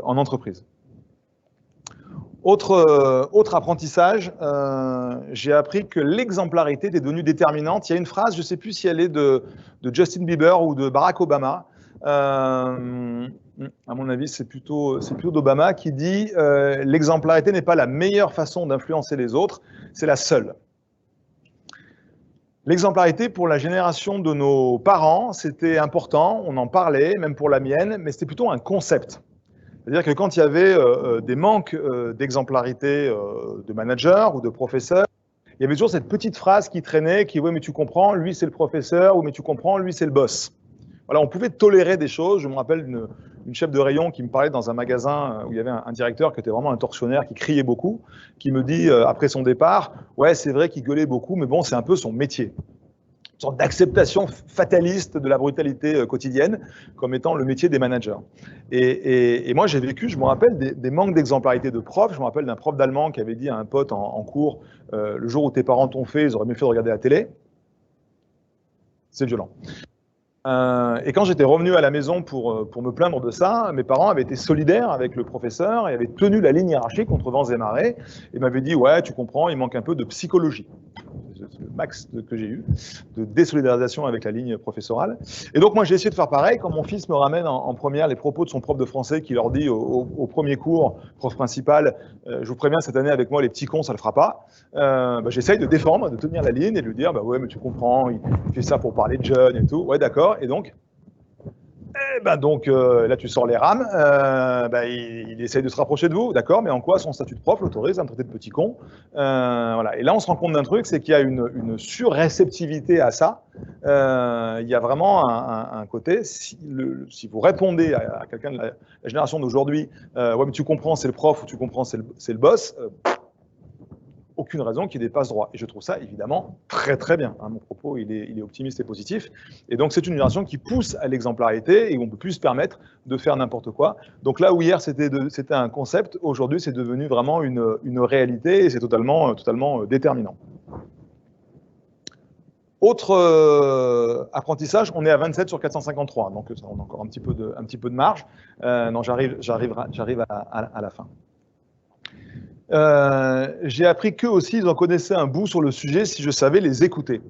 en entreprise. Autre apprentissage, j'ai appris que l'exemplarité était devenue déterminante. Il y a une phrase, je ne sais plus si elle est de Justin Bieber ou de Barack Obama, à mon avis c'est plutôt d'Obama, qui dit l'exemplarité n'est pas la meilleure façon d'influencer les autres, c'est la seule. L'exemplarité pour la génération de nos parents, c'était important, on en parlait, même pour la mienne, mais c'était plutôt un concept. C'est-à-dire que quand il y avait des manques d'exemplarité de managers ou de professeurs, il y avait toujours cette petite phrase qui traînait, qui « oui, mais tu comprends, lui c'est le professeur » ou « mais tu comprends, lui c'est le boss ». Voilà, on pouvait tolérer des choses. Je me rappelle une chef de rayon qui me parlait dans un magasin où il y avait un directeur qui était vraiment un tortionnaire, qui criait beaucoup, qui me dit après son départ « ouais, c'est vrai qu'il gueulait beaucoup, mais bon, c'est un peu son métier ». Une sorte d'acceptation fataliste de la brutalité quotidienne comme étant le métier des managers. Et moi, j'ai vécu, je me rappelle, des manques d'exemplarité de profs. Je me rappelle d'un prof d'allemand qui avait dit à un pote en cours le jour où tes parents t'ont fait, ils auraient mieux fait de regarder la télé. C'est violent. Et quand j'étais revenu à la maison pour me plaindre de ça, mes parents avaient été solidaires avec le professeur et avaient tenu la ligne hiérarchique contre vents et marées et m'avaient dit « ouais, tu comprends, il manque un peu de psychologie ». C'est le max que j'ai eu, de désolidarisation avec la ligne professorale. Et donc moi j'ai essayé de faire pareil. Quand mon fils me ramène en première les propos de son prof de français qui leur dit au premier cours, prof principal, je vous préviens cette année avec moi les petits cons ça le fera pas, j'essaye de défendre, de tenir la ligne et de lui dire bah ouais mais tu comprends, il fait ça pour parler de jeunes et tout, ouais d'accord, et donc Ben donc là, tu sors les rames. Ben, il essaye de se rapprocher de vous, d'accord, mais en quoi son statut de prof l'autorise à me traiter de petit con? Voilà. Et là, on se rend compte d'un truc, c'est qu'il y a une surréceptivité à ça. Il y a vraiment un côté, si vous répondez à quelqu'un de la génération d'aujourd'hui, ouais, mais tu comprends, c'est le prof, ou tu comprends, c'est le boss, aucune raison qu'il dépasse droit. Et je trouve ça, évidemment, très très bien. Hein, mon propos, il est optimiste et positif. Et donc, c'est une génération qui pousse à l'exemplarité et où on ne peut plus se permettre de faire n'importe quoi. Donc là où hier, c'était un concept, aujourd'hui, c'est devenu vraiment une réalité et c'est totalement déterminant. Autre apprentissage, on est à 27 sur 453, donc on a encore un petit peu de marge. Non, j'arrive à la fin. J'ai appris qu'eux aussi, ils en connaissaient un bout sur le sujet si je savais les écouter.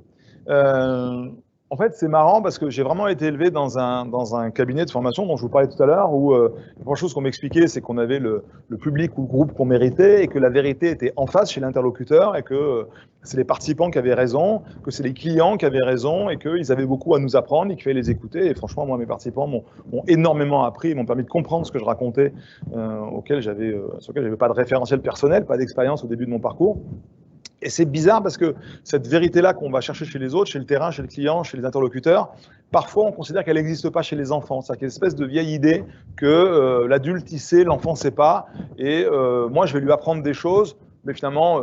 En fait, c'est marrant parce que j'ai vraiment été élevé dans un cabinet de formation dont je vous parlais tout à l'heure, où la première chose qu'on m'expliquait, c'est qu'on avait le public ou le groupe qu'on méritait et que la vérité était en face chez l'interlocuteur et que c'est les participants qui avaient raison, que c'est les clients qui avaient raison et qu'ils avaient beaucoup à nous apprendre et qu'il fallait les écouter. Et franchement, moi, mes participants m'ont énormément appris, ils m'ont permis de comprendre ce que je racontais, sur lequel j'avais pas de référentiel personnel, pas d'expérience au début de mon parcours. Et c'est bizarre parce que cette vérité-là qu'on va chercher chez les autres, chez le terrain, chez le client, chez les interlocuteurs, parfois on considère qu'elle n'existe pas chez les enfants. C'est-à-dire qu'il y a une espèce de vieille idée que l'adulte il sait, l'enfant ne sait pas, et moi je vais lui apprendre des choses, mais finalement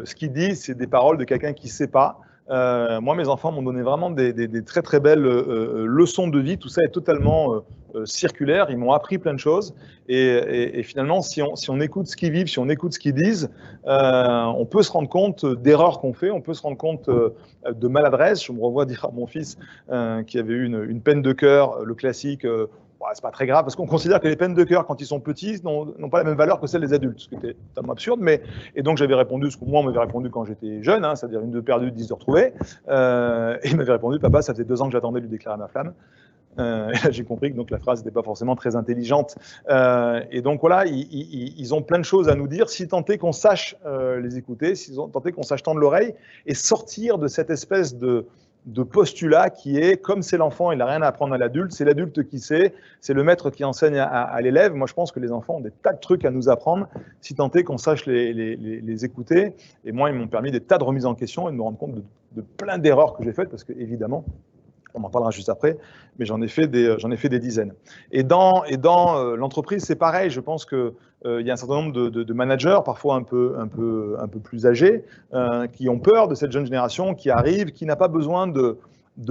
ce qu'il dit c'est des paroles de quelqu'un qui ne sait pas. Moi mes enfants m'ont donné vraiment des très très belles leçons de vie, tout ça est totalement circulaire, ils m'ont appris plein de choses et finalement si on écoute ce qu'ils vivent, si on écoute ce qu'ils disent, on peut se rendre compte d'erreurs qu'on fait, on peut se rendre compte de maladresse. Je me revois dire à mon fils qui avait eu une peine de cœur, le classique, c'est pas très grave, parce qu'on considère que les peines de cœur, quand ils sont petits, n'ont pas la même valeur que celles des adultes, ce qui était totalement absurde. Et donc j'avais répondu ce que moi on m'avait répondu quand j'étais jeune, hein, c'est-à-dire une de perdue, 10 de retrouvée. Et il m'avait répondu, papa, ça faisait 2 ans que j'attendais de lui déclarer ma flamme. Et là, j'ai compris que donc, la phrase n'était pas forcément très intelligente. Et donc voilà, ils ont plein de choses à nous dire, si tant est qu'on sache les écouter, si tant est qu'on sache tendre l'oreille et sortir de cette espèce de postulat qui est, comme c'est l'enfant, il n'a rien à apprendre à l'adulte, c'est l'adulte qui sait, c'est le maître qui enseigne à l'élève. Moi, je pense que les enfants ont des tas de trucs à nous apprendre, si tant est qu'on sache les écouter. Et moi, ils m'ont permis des tas de remises en question et de me rendre compte de plein d'erreurs que j'ai faites, parce que évidemment, on en parlera juste après, mais j'en ai fait des dizaines. Et dans l'entreprise, c'est pareil. Je pense qu'il y a un certain nombre de managers, parfois un peu plus âgés, qui ont peur de cette jeune génération qui arrive, qui n'a pas besoin de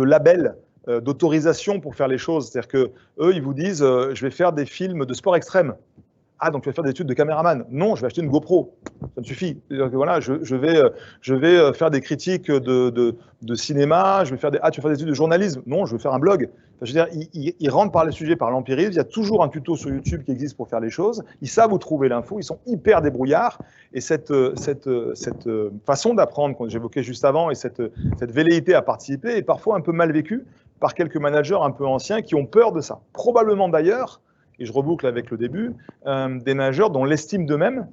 label, d'autorisation pour faire les choses. C'est-à-dire qu'eux, ils vous disent je vais faire des films de sport extrême. Ah, donc tu vas faire des études de caméraman? Non, je vais acheter une GoPro. Ça me suffit. Voilà, je vais faire des critiques de cinéma. Je vais faire tu vas faire des études de journalisme? Non, je vais faire un blog. Enfin, je veux dire, ils rentrent par les sujets, par l'empirisme. Il y a toujours un tuto sur YouTube qui existe pour faire les choses. Ils savent où trouver l'info. Ils sont hyper débrouillards. Et cette façon d'apprendre que j'évoquais juste avant et cette velléité à participer est parfois un peu mal vécue par quelques managers un peu anciens qui ont peur de ça. Probablement d'ailleurs, et je reboucle avec le début, des managers dont l'estime d'eux-mêmes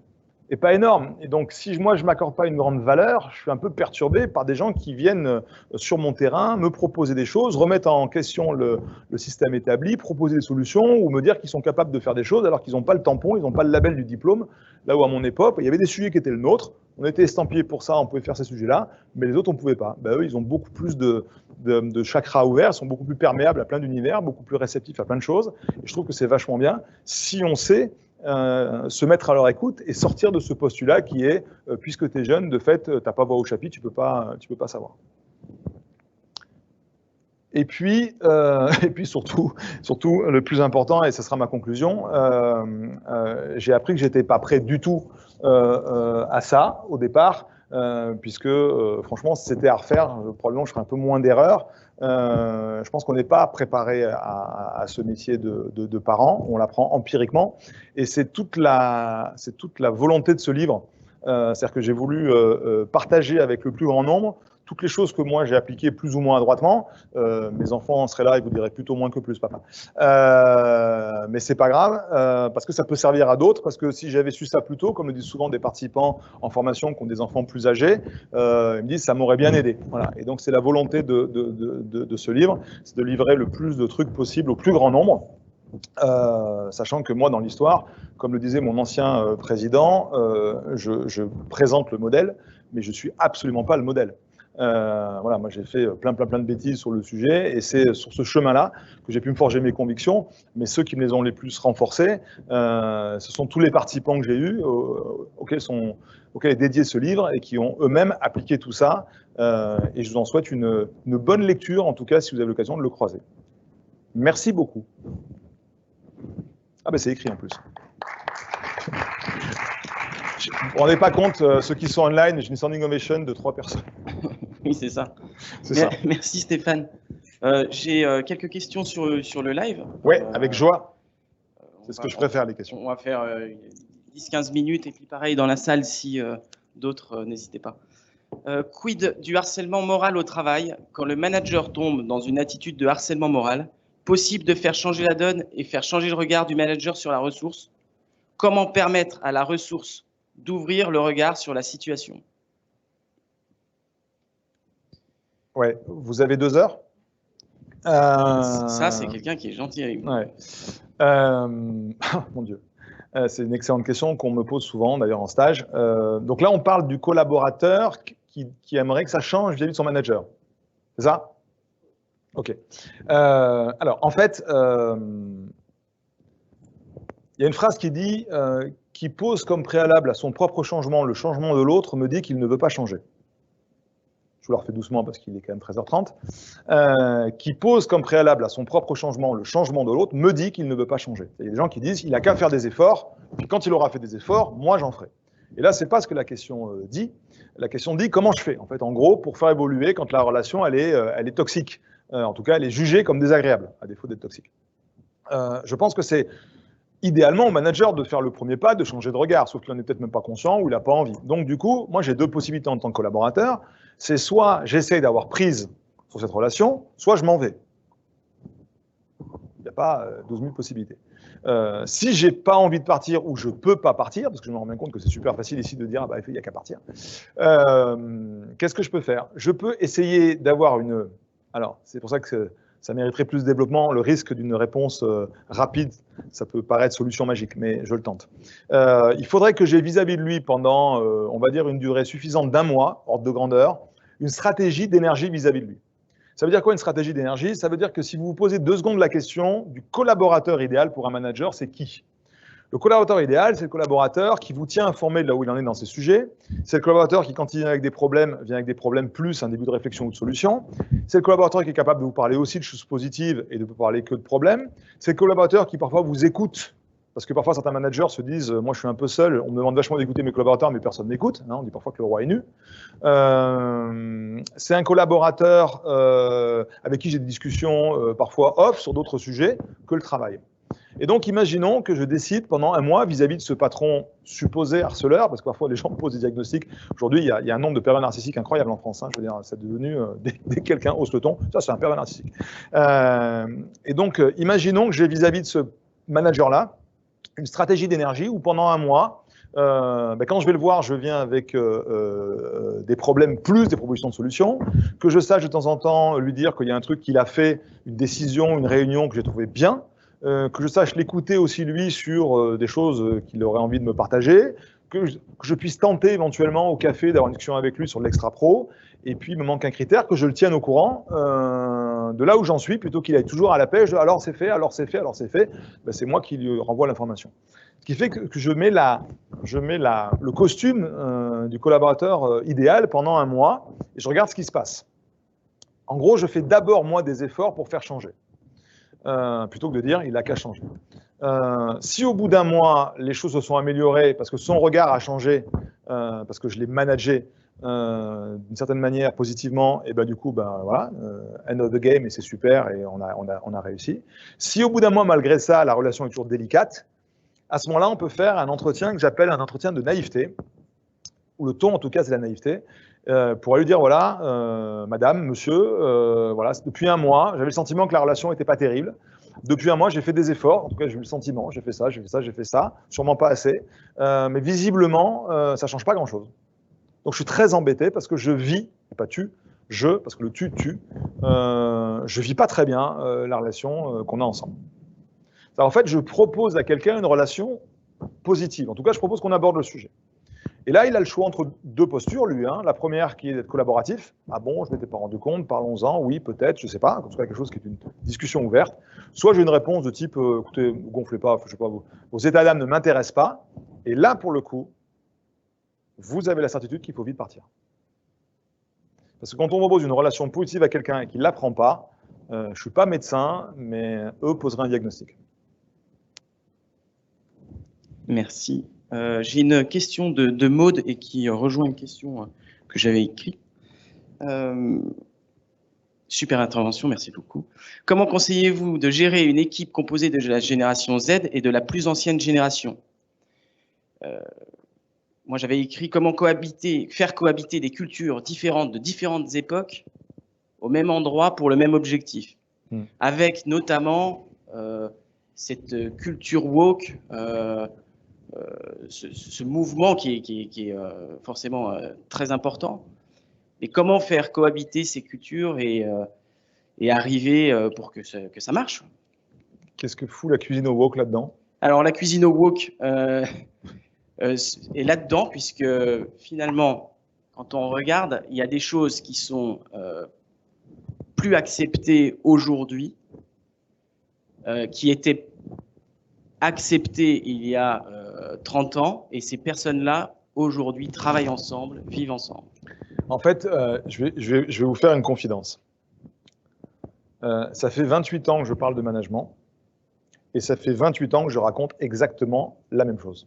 n'est pas énorme. Et donc, si moi, je ne m'accorde pas une grande valeur, je suis un peu perturbé par des gens qui viennent sur mon terrain me proposer des choses, remettre en question le système établi, proposer des solutions ou me dire qu'ils sont capables de faire des choses alors qu'ils n'ont pas le tampon, ils n'ont pas le label du diplôme. Là où, à mon époque, il y avait des sujets qui étaient le nôtre, on était estampillés pour ça, on pouvait faire ces sujets-là, mais les autres, on ne pouvait pas. Eux, ils ont beaucoup plus de chakras ouverts, sont beaucoup plus perméables à plein d'univers, beaucoup plus réceptifs à plein de choses. Et je trouve que c'est vachement bien si on sait se mettre à leur écoute et sortir de ce postulat qui est puisque tu es jeune, de fait, tu n'as pas voix au chapitre, tu peux pas savoir. Et puis surtout, le plus important, et ce sera ma conclusion, j'ai appris que j'étais pas prêt du tout à ça au départ, puisque franchement, si c'était à refaire, probablement je ferais un peu moins d'erreurs. Je pense qu'on n'est pas préparé à ce métier de parent, on l'apprend empiriquement, et c'est toute la volonté de ce livre. C'est-à-dire que j'ai voulu partager avec le plus grand nombre toutes les choses que moi j'ai appliquées plus ou moins adroitement. Mes enfants seraient là, ils vous diraient plutôt moins que plus, papa. Mais c'est pas grave, parce que ça peut servir à d'autres, parce que si j'avais su ça plus tôt, comme le disent souvent des participants en formation qui ont des enfants plus âgés, ils me disent ça m'aurait bien aidé. Voilà. Et donc c'est la volonté de ce livre, c'est de livrer le plus de trucs possible au plus grand nombre. Sachant que moi, dans l'histoire, comme le disait mon ancien président, je présente le modèle, mais je ne suis absolument pas le modèle. Voilà, moi j'ai fait plein de bêtises sur le sujet, et c'est sur ce chemin-là que j'ai pu me forger mes convictions, mais ceux qui me les ont les plus renforcées, ce sont tous les participants que j'ai eus, auxquels est dédié ce livre, et qui ont eux-mêmes appliqué tout ça, et je vous en souhaite une bonne lecture, en tout cas si vous avez l'occasion de le croiser. Merci beaucoup. Ah ben c'est écrit en plus. Vous ne vous rendez pas compte, ceux qui sont online, j'ai une standing ovation de 3 personnes. Oui, c'est ça. Ça. Merci Stéphane. J'ai quelques questions sur le live. Oui, avec joie. C'est ce que je préfère, les questions. On va faire 10-15 minutes, et puis pareil dans la salle, si d'autres, n'hésitez pas. Quid du harcèlement moral au travail quand le manager tombe dans une attitude de harcèlement moral? Possible de faire changer la donne et faire changer le regard du manager sur la ressource? Comment permettre à la ressource d'ouvrir le regard sur la situation? Ouais, vous avez 2 heures. Ça, c'est quelqu'un qui est gentil avec moi. Ouais. Mon Dieu. C'est une excellente question qu'on me pose souvent, d'ailleurs, en stage. Donc là, on parle du collaborateur qui aimerait que ça change vis-à-vis de son manager. C'est ça? Ok. Alors, en fait, il y a une phrase qui dit qui pose comme préalable à son propre changement le changement de l'autre me dit qu'il ne veut pas changer. Je vous le refais doucement parce qu'il est quand même 13h30. Qui pose comme préalable à son propre changement le changement de l'autre me dit qu'il ne veut pas changer. Il y a des gens qui disent il n'a qu'à faire des efforts, puis quand il aura fait des efforts, moi j'en ferai. Et là, c'est pas ce que la question dit. La question dit comment je fais. En fait, en gros, pour faire évoluer quand la relation elle est toxique. En tout cas, elle est jugée comme désagréable, à défaut d'être toxique. Je pense que c'est idéalement au manager de faire le premier pas, de changer de regard, sauf qu'il n'en est peut-être même pas conscient ou il n'a pas envie. Donc du coup, moi j'ai 2 possibilités en tant que collaborateur. C'est soit j'essaye d'avoir prise sur cette relation, soit je m'en vais. Il n'y a pas 12 000 possibilités. Si j'ai pas envie de partir ou je peux pas partir, parce que je me rends bien compte que c'est super facile ici de dire, bah, il n'y a qu'à partir, qu'est-ce que je peux faire? Je peux essayer d'avoir une... Alors, c'est pour ça que ça mériterait plus de développement. Le risque d'une réponse rapide, ça peut paraître solution magique, mais je le tente. Il faudrait que j'ai vis-à-vis de lui pendant, on va dire, une durée suffisante d'1 mois, ordre de grandeur, une stratégie d'énergie vis-à-vis de lui. Ça veut dire quoi une stratégie d'énergie? Ça veut dire que si vous vous posez 2 secondes la question du collaborateur idéal pour un manager, c'est qui? Le collaborateur idéal, c'est le collaborateur qui vous tient informé de là où il en est dans ses sujets. C'est le collaborateur qui, quand il vient avec des problèmes plus un début de réflexion ou de solution. C'est le collaborateur qui est capable de vous parler aussi de choses positives et de ne pas parler que de problèmes. C'est le collaborateur qui parfois vous écoute. Parce que parfois, certains managers se disent « Moi, je suis un peu seul, on me demande vachement d'écouter mes collaborateurs, mais personne ne m'écoute. » On dit parfois que le roi est nu. C'est un collaborateur avec qui j'ai des discussions parfois off sur d'autres sujets que le travail. Et donc, imaginons que je décide pendant 1 mois vis-à-vis de ce patron supposé harceleur, parce que parfois les gens me posent des diagnostics. Aujourd'hui, il y a un nombre de pervers narcissiques incroyable en France. Je veux dire, c'est devenu, dès que quelqu'un hausse le ton, ça c'est un pervers narcissique. Et donc, imaginons que j'ai vis-à-vis de ce manager-là une stratégie d'énergie où pendant 1 mois, quand je vais le voir, je viens avec des problèmes plus des propositions de solutions, que je sache de temps en temps lui dire qu'il y a un truc qu'il a fait, une décision, une réunion que j'ai trouvé bien, que je sache l'écouter aussi lui sur des choses qu'il aurait envie de me partager, que je puisse tenter éventuellement au café d'avoir une discussion avec lui sur l'extra-pro, et puis il me manque un critère, que je le tienne au courant de là où j'en suis, plutôt qu'il aille toujours à la pêche de alors c'est fait, alors c'est fait, alors c'est fait, c'est moi qui lui renvoie l'information. Ce qui fait que je mets le costume du collaborateur idéal pendant 1 mois, et je regarde ce qui se passe. En gros, je fais d'abord moi des efforts pour faire changer. Plutôt que de dire il n'a qu'à changer. Si au bout d'1 mois, les choses se sont améliorées parce que son regard a changé, parce que je l'ai managé d'une certaine manière positivement, et du coup, voilà, end of the game, et c'est super, et on a réussi. Si au bout d'1 mois, malgré ça, la relation est toujours délicate, à ce moment-là, on peut faire un entretien que j'appelle un entretien de naïveté, où le ton, en tout cas, c'est la naïveté, pour lui dire, voilà, madame, monsieur, voilà, depuis 1 mois, j'avais le sentiment que la relation n'était pas terrible. Depuis 1 mois, j'ai fait des efforts, en tout cas, j'ai eu le sentiment, j'ai fait ça, j'ai fait ça, j'ai fait ça, sûrement pas assez, mais visiblement, ça ne change pas grand-chose. Donc, je suis très embêté parce que je vis, pas tu, parce que le tu, je vis pas très bien la relation qu'on a ensemble. En fait, je propose à quelqu'un une relation positive. En tout cas, je propose qu'on aborde le sujet. Et là, il a le choix entre deux postures, lui. La première qui est d'être collaboratif. Ah bon, je ne m'étais pas rendu compte, parlons-en, oui, peut-être, je ne sais pas. En tout cas, quelque chose qui est une discussion ouverte. Soit j'ai une réponse de type, écoutez, ne gonflez pas, je sais pas, vos états d'âme ne m'intéressent pas. Et là, pour le coup, vous avez la certitude qu'il faut vite partir. Parce que quand on propose une relation positive à quelqu'un et qu'il ne l'apprend pas, je ne suis pas médecin, mais eux poseraient un diagnostic. Merci. J'ai une question de Maude et qui rejoint une question que j'avais écrite. Super intervention, merci beaucoup. Comment conseillez-vous de gérer une équipe composée de la génération Z et de la plus ancienne génération? Moi, j'avais écrit comment faire cohabiter des cultures différentes de différentes époques au même endroit pour le même objectif, avec notamment cette culture woke, ce mouvement qui est forcément très important. Et comment faire cohabiter ces cultures et arriver pour que ça marche. Qu'est-ce que fout la cuisine au wok là-dedans? Alors, la cuisine au wok est là-dedans, puisque finalement, quand on regarde, il y a des choses qui sont plus acceptées aujourd'hui, qui étaient acceptées il y a 30 ans, et ces personnes-là, aujourd'hui, travaillent ensemble, vivent ensemble. En fait, je vais vous faire une confidence. Ça fait 28 ans que je parle de management, et ça fait 28 ans que je raconte exactement la même chose.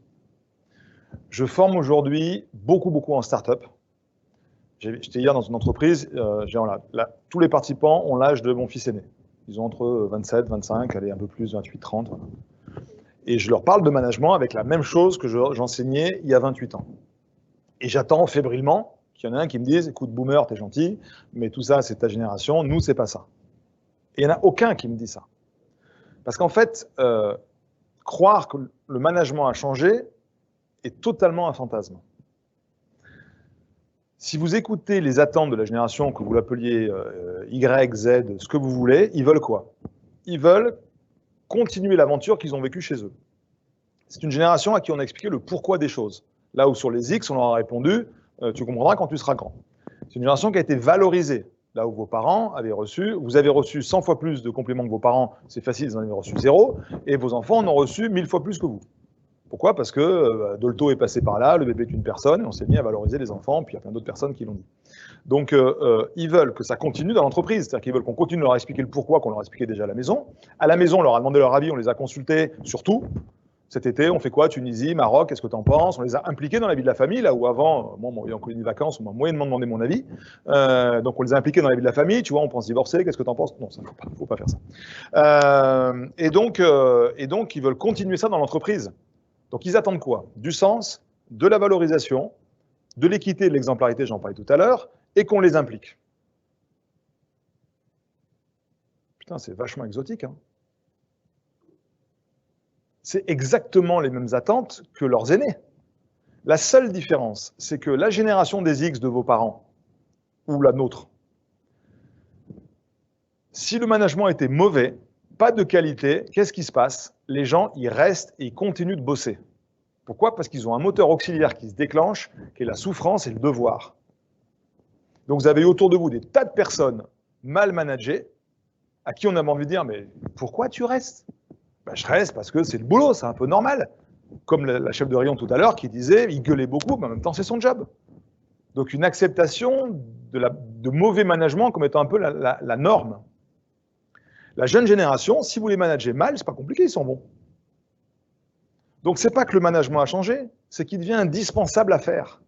Je forme aujourd'hui beaucoup en start-up. J'étais hier dans une entreprise, tous les participants ont l'âge de mon fils aîné. Ils ont entre 27, 25, allez, un peu plus, 28, 30. Voilà. Et je leur parle de management avec la même chose que j'enseignais il y a 28 ans. Et j'attends fébrilement qu'il y en ait un qui me dise « Écoute, boomer, t'es gentil, mais tout ça, c'est ta génération, nous, c'est pas ça. » Et il n'y en a aucun qui me dit ça. Parce qu'en fait, croire que le management a changé est totalement un fantasme. Si vous écoutez les attentes de la génération, que vous l'appeliez Y, Z, ce que vous voulez, ils veulent quoi? Ils veulent continuer l'aventure qu'ils ont vécue chez eux. C'est une génération à qui on a expliqué le pourquoi des choses. Là où sur les X, on leur a répondu tu comprendras quand tu seras grand. C'est une génération qui a été valorisée. Là où vos parents avaient reçu, vous avez reçu 100 fois plus de compliments que vos parents, c'est facile, ils en avaient reçu 0, et vos enfants en ont reçu 1000 fois plus que vous. Pourquoi? Parce que Dolto est passé par là, le bébé est une personne, et on s'est mis à valoriser les enfants, puis il y a plein d'autres personnes qui l'ont dit. Donc, ils veulent que ça continue dans l'entreprise, c'est-à-dire qu'ils veulent qu'on continue de leur expliquer le pourquoi qu'on leur expliquait déjà à la maison. À la maison, on leur a demandé leur avis, on les a consultés sur tout. Cet été, on fait quoi? Tunisie, Maroc, qu'est-ce que tu en penses? On les a impliqués dans la vie de la famille, là où avant, moi, en colonie de vacances, on m'a moyennement demandé mon avis. Donc, on les a impliqués dans la vie de la famille. Tu vois, on pense divorcer, qu'est-ce que tu en penses? Non, ça ne faut pas faire ça. Et donc, ils veulent continuer ça dans l'entreprise. Donc, ils attendent quoi? Du sens, de la valorisation, de l'équité et de l'exemplarité, j'en parlais tout à l'heure, et qu'on les implique. Putain, c'est vachement exotique, hein. C'est exactement les mêmes attentes que leurs aînés. La seule différence, c'est que la génération des X de vos parents, ou la nôtre, si le management était mauvais, pas de qualité, qu'est-ce qui se passe? Les gens, ils restent et ils continuent de bosser. Pourquoi? Parce qu'ils ont un moteur auxiliaire qui se déclenche, qui est la souffrance et le devoir. Donc vous avez autour de vous des tas de personnes mal managées, à qui on a envie de dire, mais pourquoi tu restes? Ben, je reste parce que c'est le boulot, c'est un peu normal. Comme la chef de rayon tout à l'heure qui disait, il gueulait beaucoup, mais en même temps, c'est son job. Donc une acceptation de mauvais management comme étant un peu la norme. La jeune génération, si vous les managez mal, c'est pas compliqué, ils sont bons. Donc c'est pas que le management a changé, c'est qu'il devient indispensable à faire.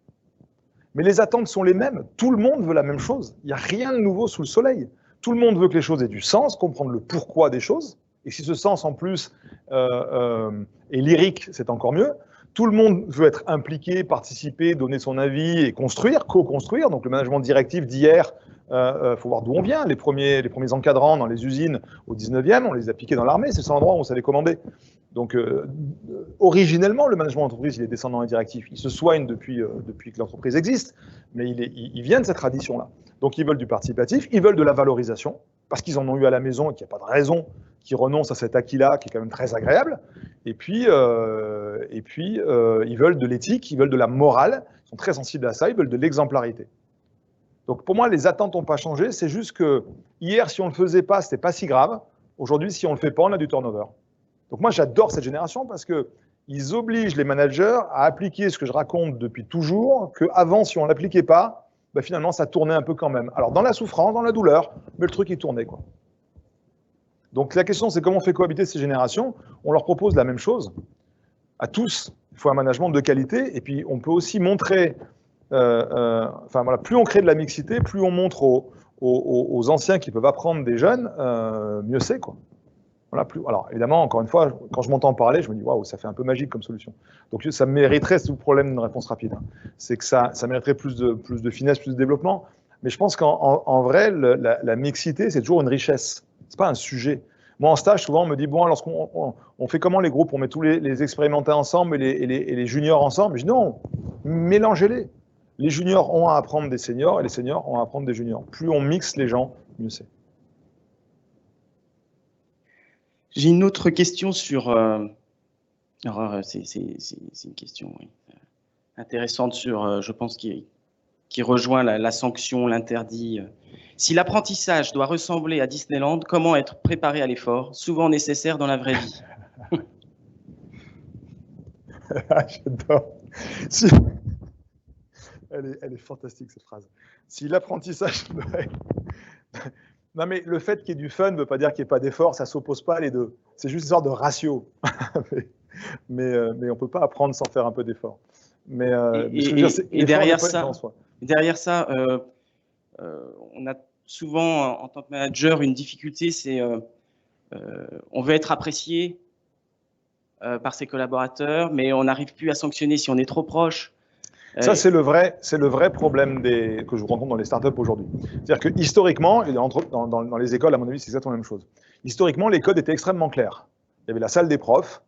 Mais les attentes sont les mêmes. Tout le monde veut la même chose. Il n'y a rien de nouveau sous le soleil. Tout le monde veut que les choses aient du sens, comprendre le pourquoi des choses. Et si ce sens, en plus, est lyrique, c'est encore mieux. Tout le monde veut être impliqué, participer, donner son avis et construire, co-construire. Donc le management directif d'hier, faut voir d'où on vient. Les premiers encadrants dans les usines au 19e, on les a piqués dans l'armée. C'est l'endroit où on savait commander. Donc originellement, le management d'entreprise, il est descendant et directif. Il se soigne depuis que l'entreprise existe, mais il vient de cette tradition-là. Donc ils veulent du participatif, ils veulent de la valorisation, parce qu'ils en ont eu à la maison et qu'il n'y a pas de raison qui renoncent à cet acquis-là, qui est quand même très agréable. Et puis ils veulent de l'éthique, ils veulent de la morale, ils sont très sensibles à ça, ils veulent de l'exemplarité. Donc pour moi, les attentes n'ont pas changé, c'est juste que hier, si on ne le faisait pas, ce n'était pas si grave. Aujourd'hui, si on ne le fait pas, on a du turnover. Donc moi, j'adore cette génération parce qu'ils obligent les managers à appliquer ce que je raconte depuis toujours, qu'avant, si on ne l'appliquait pas, ben finalement, ça tournait un peu quand même. Alors dans la souffrance, dans la douleur, mais le truc, il tournait, quoi. Donc la question, c'est comment on fait cohabiter ces générations. On leur propose la même chose à tous. Il faut un management de qualité. Et puis, on peut aussi montrer, enfin voilà, plus on crée de la mixité, plus on montre aux anciens qui peuvent apprendre des jeunes, mieux c'est, quoi. Voilà, plus, alors évidemment, encore une fois, quand je m'entends parler, je me dis waouh, ça fait un peu magique comme solution. Donc ça mériterait, c'est tout le problème d'une réponse rapide, hein. C'est que ça mériterait plus de finesse, plus de développement. Mais je pense qu'en vrai, la mixité, c'est toujours une richesse. C'est pas un sujet. Moi, en stage, souvent, on me dit bon, lorsqu'on fait comment les groupes? On met tous les expérimentés ensemble et les juniors ensemble. Je dis non, mélangez-les. Les juniors ont à apprendre des seniors et les seniors ont à apprendre des juniors. Plus on mixe les gens, mieux c'est. J'ai une autre question sur. Alors, c'est une question oui, intéressante sur, je pense, qui rejoint la sanction, l'interdit. Si l'apprentissage doit ressembler à Disneyland, comment être préparé à l'effort, souvent nécessaire dans la vraie vie? J'adore. Elle est fantastique, cette phrase. Si l'apprentissage doit être... Non, mais le fait qu'il y ait du fun ne veut pas dire qu'il n'y ait pas d'effort, ça ne s'oppose pas les deux. C'est juste une sorte de ratio. mais on ne peut pas apprendre sans faire un peu d'effort. Et derrière ça, on a souvent, en tant que manager, une difficulté, c'est on veut être apprécié par ses collaborateurs, mais on n'arrive plus à sanctionner si on est trop proche. Ça, c'est le vrai problème que je rencontre dans les startups aujourd'hui. C'est-à-dire que historiquement, et dans les écoles, à mon avis, c'est exactement la même chose. Historiquement, les codes étaient extrêmement clairs. Il y avait la salle des profs,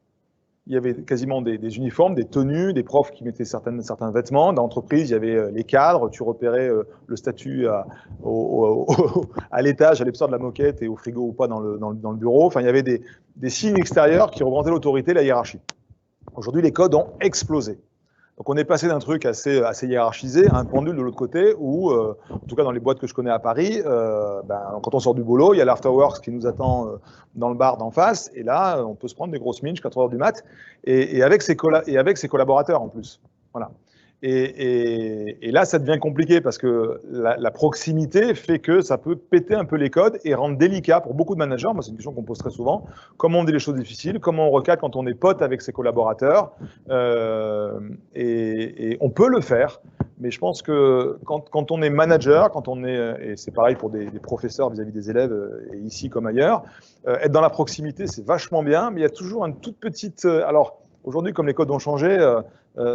il y avait quasiment des uniformes, des tenues, des profs qui mettaient certains vêtements. Dans l'entreprise, il y avait les cadres, tu repérais le statut à l'étage, à l'épaisseur de la moquette et au frigo ou pas dans le bureau. Enfin, il y avait des signes extérieurs qui représentaient l'autorité, la hiérarchie. Aujourd'hui, les codes ont explosé. Donc on est passé d'un truc assez hiérarchisé à un pendule de l'autre côté où, en tout cas dans les boîtes que je connais à Paris, quand on sort du boulot, il y a l'afterworks qui nous attend dans le bar d'en face, et là, on peut se prendre des grosses minches 4 heures du mat, et avec ses collaborateurs en plus. Voilà. Et là, ça devient compliqué parce que la proximité fait que ça peut péter un peu les codes et rendre délicat pour beaucoup de managers. Moi, c'est une question qu'on pose très souvent. Comment on dit les choses difficiles? Comment on recadre quand on est pote avec ses collaborateurs? Et on peut le faire, mais je pense que quand on est manager, et c'est pareil pour des professeurs vis-à-vis des élèves, et ici comme ailleurs, être dans la proximité, c'est vachement bien, mais il y a toujours une toute petite... alors, aujourd'hui, comme les codes ont changé,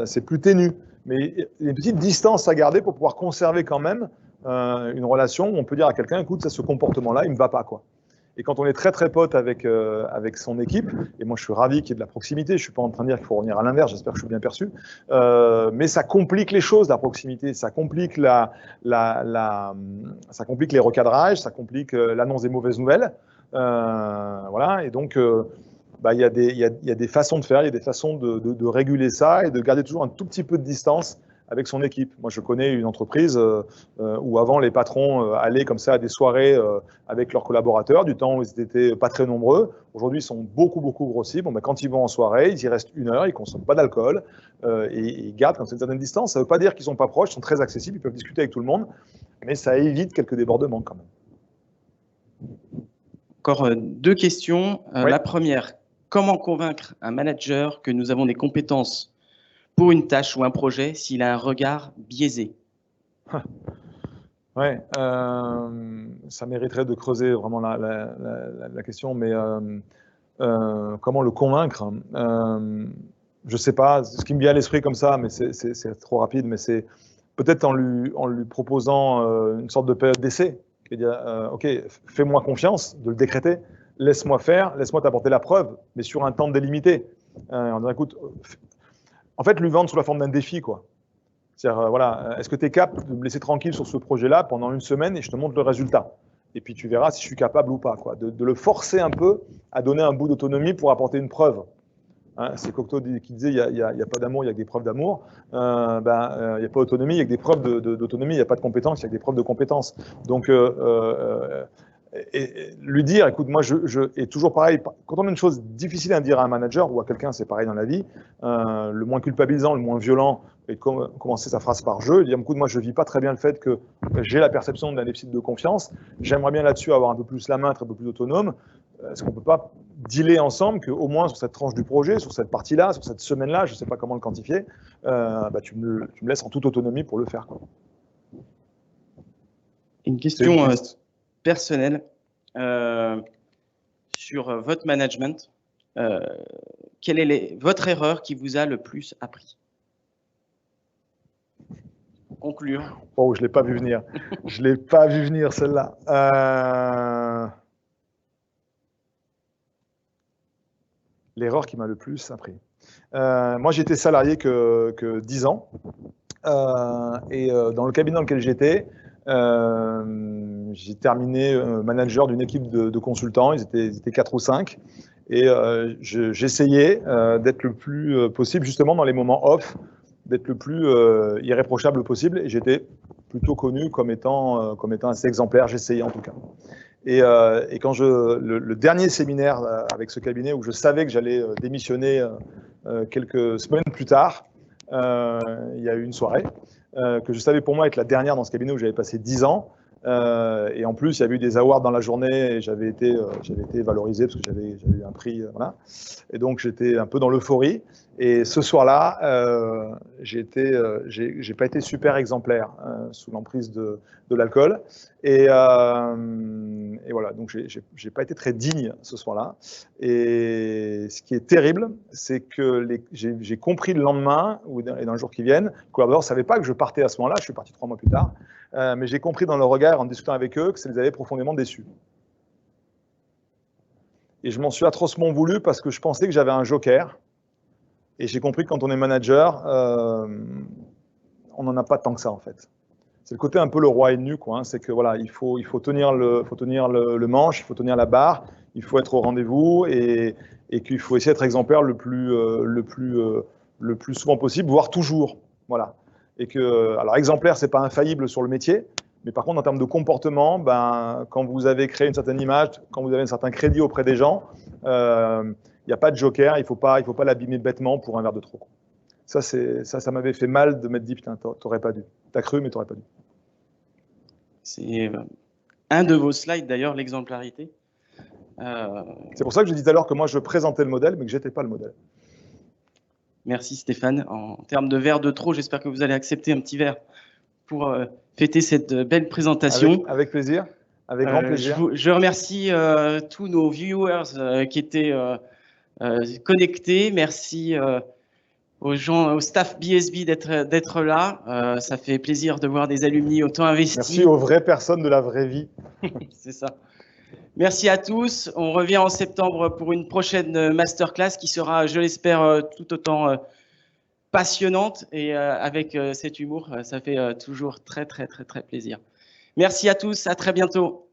c'est plus ténu. Mais il y a une petite distance à garder pour pouvoir conserver quand même une relation où on peut dire à quelqu'un, écoute, ça, ce comportement-là, il ne me va pas, quoi. Et quand on est très très pote avec son équipe, et moi je suis ravi qu'il y ait de la proximité, je ne suis pas en train de dire qu'il faut revenir à l'inverse, j'espère que je suis bien perçu, mais ça complique les choses, la proximité, ça complique ça complique les recadrages, ça complique l'annonce des mauvaises nouvelles, voilà, et donc il y a des façons de faire, il y a des façons de réguler ça et de garder toujours un tout petit peu de distance avec son équipe. Moi, je connais une entreprise où avant, les patrons allaient comme ça à des soirées avec leurs collaborateurs, du temps où ils n'étaient pas très nombreux. Aujourd'hui, ils sont beaucoup, beaucoup grossis. Bon, quand ils vont en soirée, ils y restent 1 heure, ils ne consomment pas d'alcool et ils gardent comme ça une certaine distance. Ça ne veut pas dire qu'ils ne sont pas proches, ils sont très accessibles, ils peuvent discuter avec tout le monde, mais ça évite quelques débordements quand même. Encore 2 questions. Oui. La première, comment convaincre un manager que nous avons des compétences pour une tâche ou un projet s'il a un regard biaisé? Ouais, ça mériterait de creuser vraiment la question, mais comment le convaincre? Je ne sais pas, ce qui me vient à l'esprit comme ça, mais c'est trop rapide, mais c'est peut-être en lui proposant une sorte de période d'essai, qui est de dire, ok, fais-moi confiance, de le décréter, laisse-moi faire, laisse-moi t'apporter la preuve, mais sur un temps délimité. En disant, écoute, en fait, lui vendre sous la forme d'un défi, quoi. C'est-à-dire, voilà, est-ce que tu es capable de me laisser tranquille sur ce projet-là pendant 1 semaine et je te montre le résultat? et puis tu verras si je suis capable ou pas, quoi. De le forcer un peu à donner un bout d'autonomie pour apporter une preuve. Hein, c'est Cocteau qui disait il n'y a pas d'amour, il y a que des preuves d'amour. Il n'y a pas d'autonomie, il y a que des preuves d'autonomie, il n'y a pas de compétence, il y a que des preuves de compétence. Donc, et lui dire, écoute, moi, et toujours pareil, quand on a une chose difficile à dire à un manager ou à quelqu'un, c'est pareil dans la vie, le moins culpabilisant, le moins violent, et commencer sa phrase par je, dire, écoute, moi, je ne vis pas très bien le fait que j'ai la perception d'un déficit de confiance, j'aimerais bien là-dessus avoir un peu plus la main, être un peu plus autonome. Est-ce qu'on ne peut pas dealer ensemble qu'au moins sur cette tranche du projet, sur cette partie-là, sur cette semaine-là, je ne sais pas comment le quantifier, tu me laisses en toute autonomie pour le faire, quoi. Une question personnelle sur votre management. Quelle est votre erreur qui vous a le plus appris? Pour conclure. Oh, je ne l'ai pas vu venir. Je ne l'ai pas vu venir, celle-là. L'erreur qui m'a le plus appris. Moi, j'étais salarié que 10 ans. Et dans le cabinet dans lequel j'étais, j'ai terminé manager d'une équipe de consultants. Ils étaient 4 ou 5. Et j'essayais d'être le plus possible, justement dans les moments off, d'être le plus irréprochable possible. Et j'étais plutôt connu comme étant assez exemplaire. J'essayais en tout cas. Et quand le dernier séminaire avec ce cabinet où je savais que j'allais démissionner quelques semaines plus tard, il y a eu une soirée que je savais pour moi être la dernière dans ce cabinet où j'avais passé 10 ans. Et en plus, il y avait eu des awards dans la journée et j'avais été valorisé parce que j'avais eu un prix. Voilà. Et donc, j'étais un peu dans l'euphorie. Et ce soir-là, j'ai pas été super exemplaire sous l'emprise de l'alcool. Et voilà, donc j'ai pas été très digne ce soir-là. Et ce qui est terrible, c'est que j'ai compris le lendemain et dans les jours qui viennent, les collaborateurs ne savaient pas que je partais à ce moment-là. Je suis parti 3 mois plus tard. Mais j'ai compris dans leur regard, en discutant avec eux, que ça les avait profondément déçus. Et je m'en suis atrocement voulu parce que je pensais que j'avais un joker. Et j'ai compris que quand on est manager, on n'en a pas tant que ça, en fait. C'est le côté un peu le roi est nu, quoi. Hein. C'est que voilà, il faut tenir le manche, il faut tenir la barre, il faut être au rendez-vous et qu'il faut essayer d'être exemplaire le plus souvent possible, voire toujours. Voilà. Et que, alors exemplaire, c'est pas infaillible sur le métier, mais par contre en termes de comportement, quand vous avez créé une certaine image, quand vous avez un certain crédit auprès des gens, il n'y a pas de joker, il faut pas l'abîmer bêtement pour un verre de trop. Ça m'avait fait mal de m'être dit putain, t'aurais pas dû. T'as cru, mais t'aurais pas dû. C'est un de vos slides d'ailleurs, l'exemplarité. C'est pour ça que je disais alors que moi je présentais le modèle, mais que j'étais pas le modèle. Merci Stéphane. En termes de verre de trop, j'espère que vous allez accepter un petit verre pour fêter cette belle présentation. Avec plaisir, avec grand plaisir. Je remercie tous nos viewers qui étaient connectés. Merci aux gens, au staff BSB d'être là. Ça fait plaisir de voir des alumni autant investis. Merci aux vraies personnes de la vraie vie. C'est ça. Merci à tous. On revient en septembre pour une prochaine masterclass qui sera, je l'espère, tout autant passionnante et avec cet humour. Ça fait toujours très, très, très, très plaisir. Merci à tous. À très bientôt.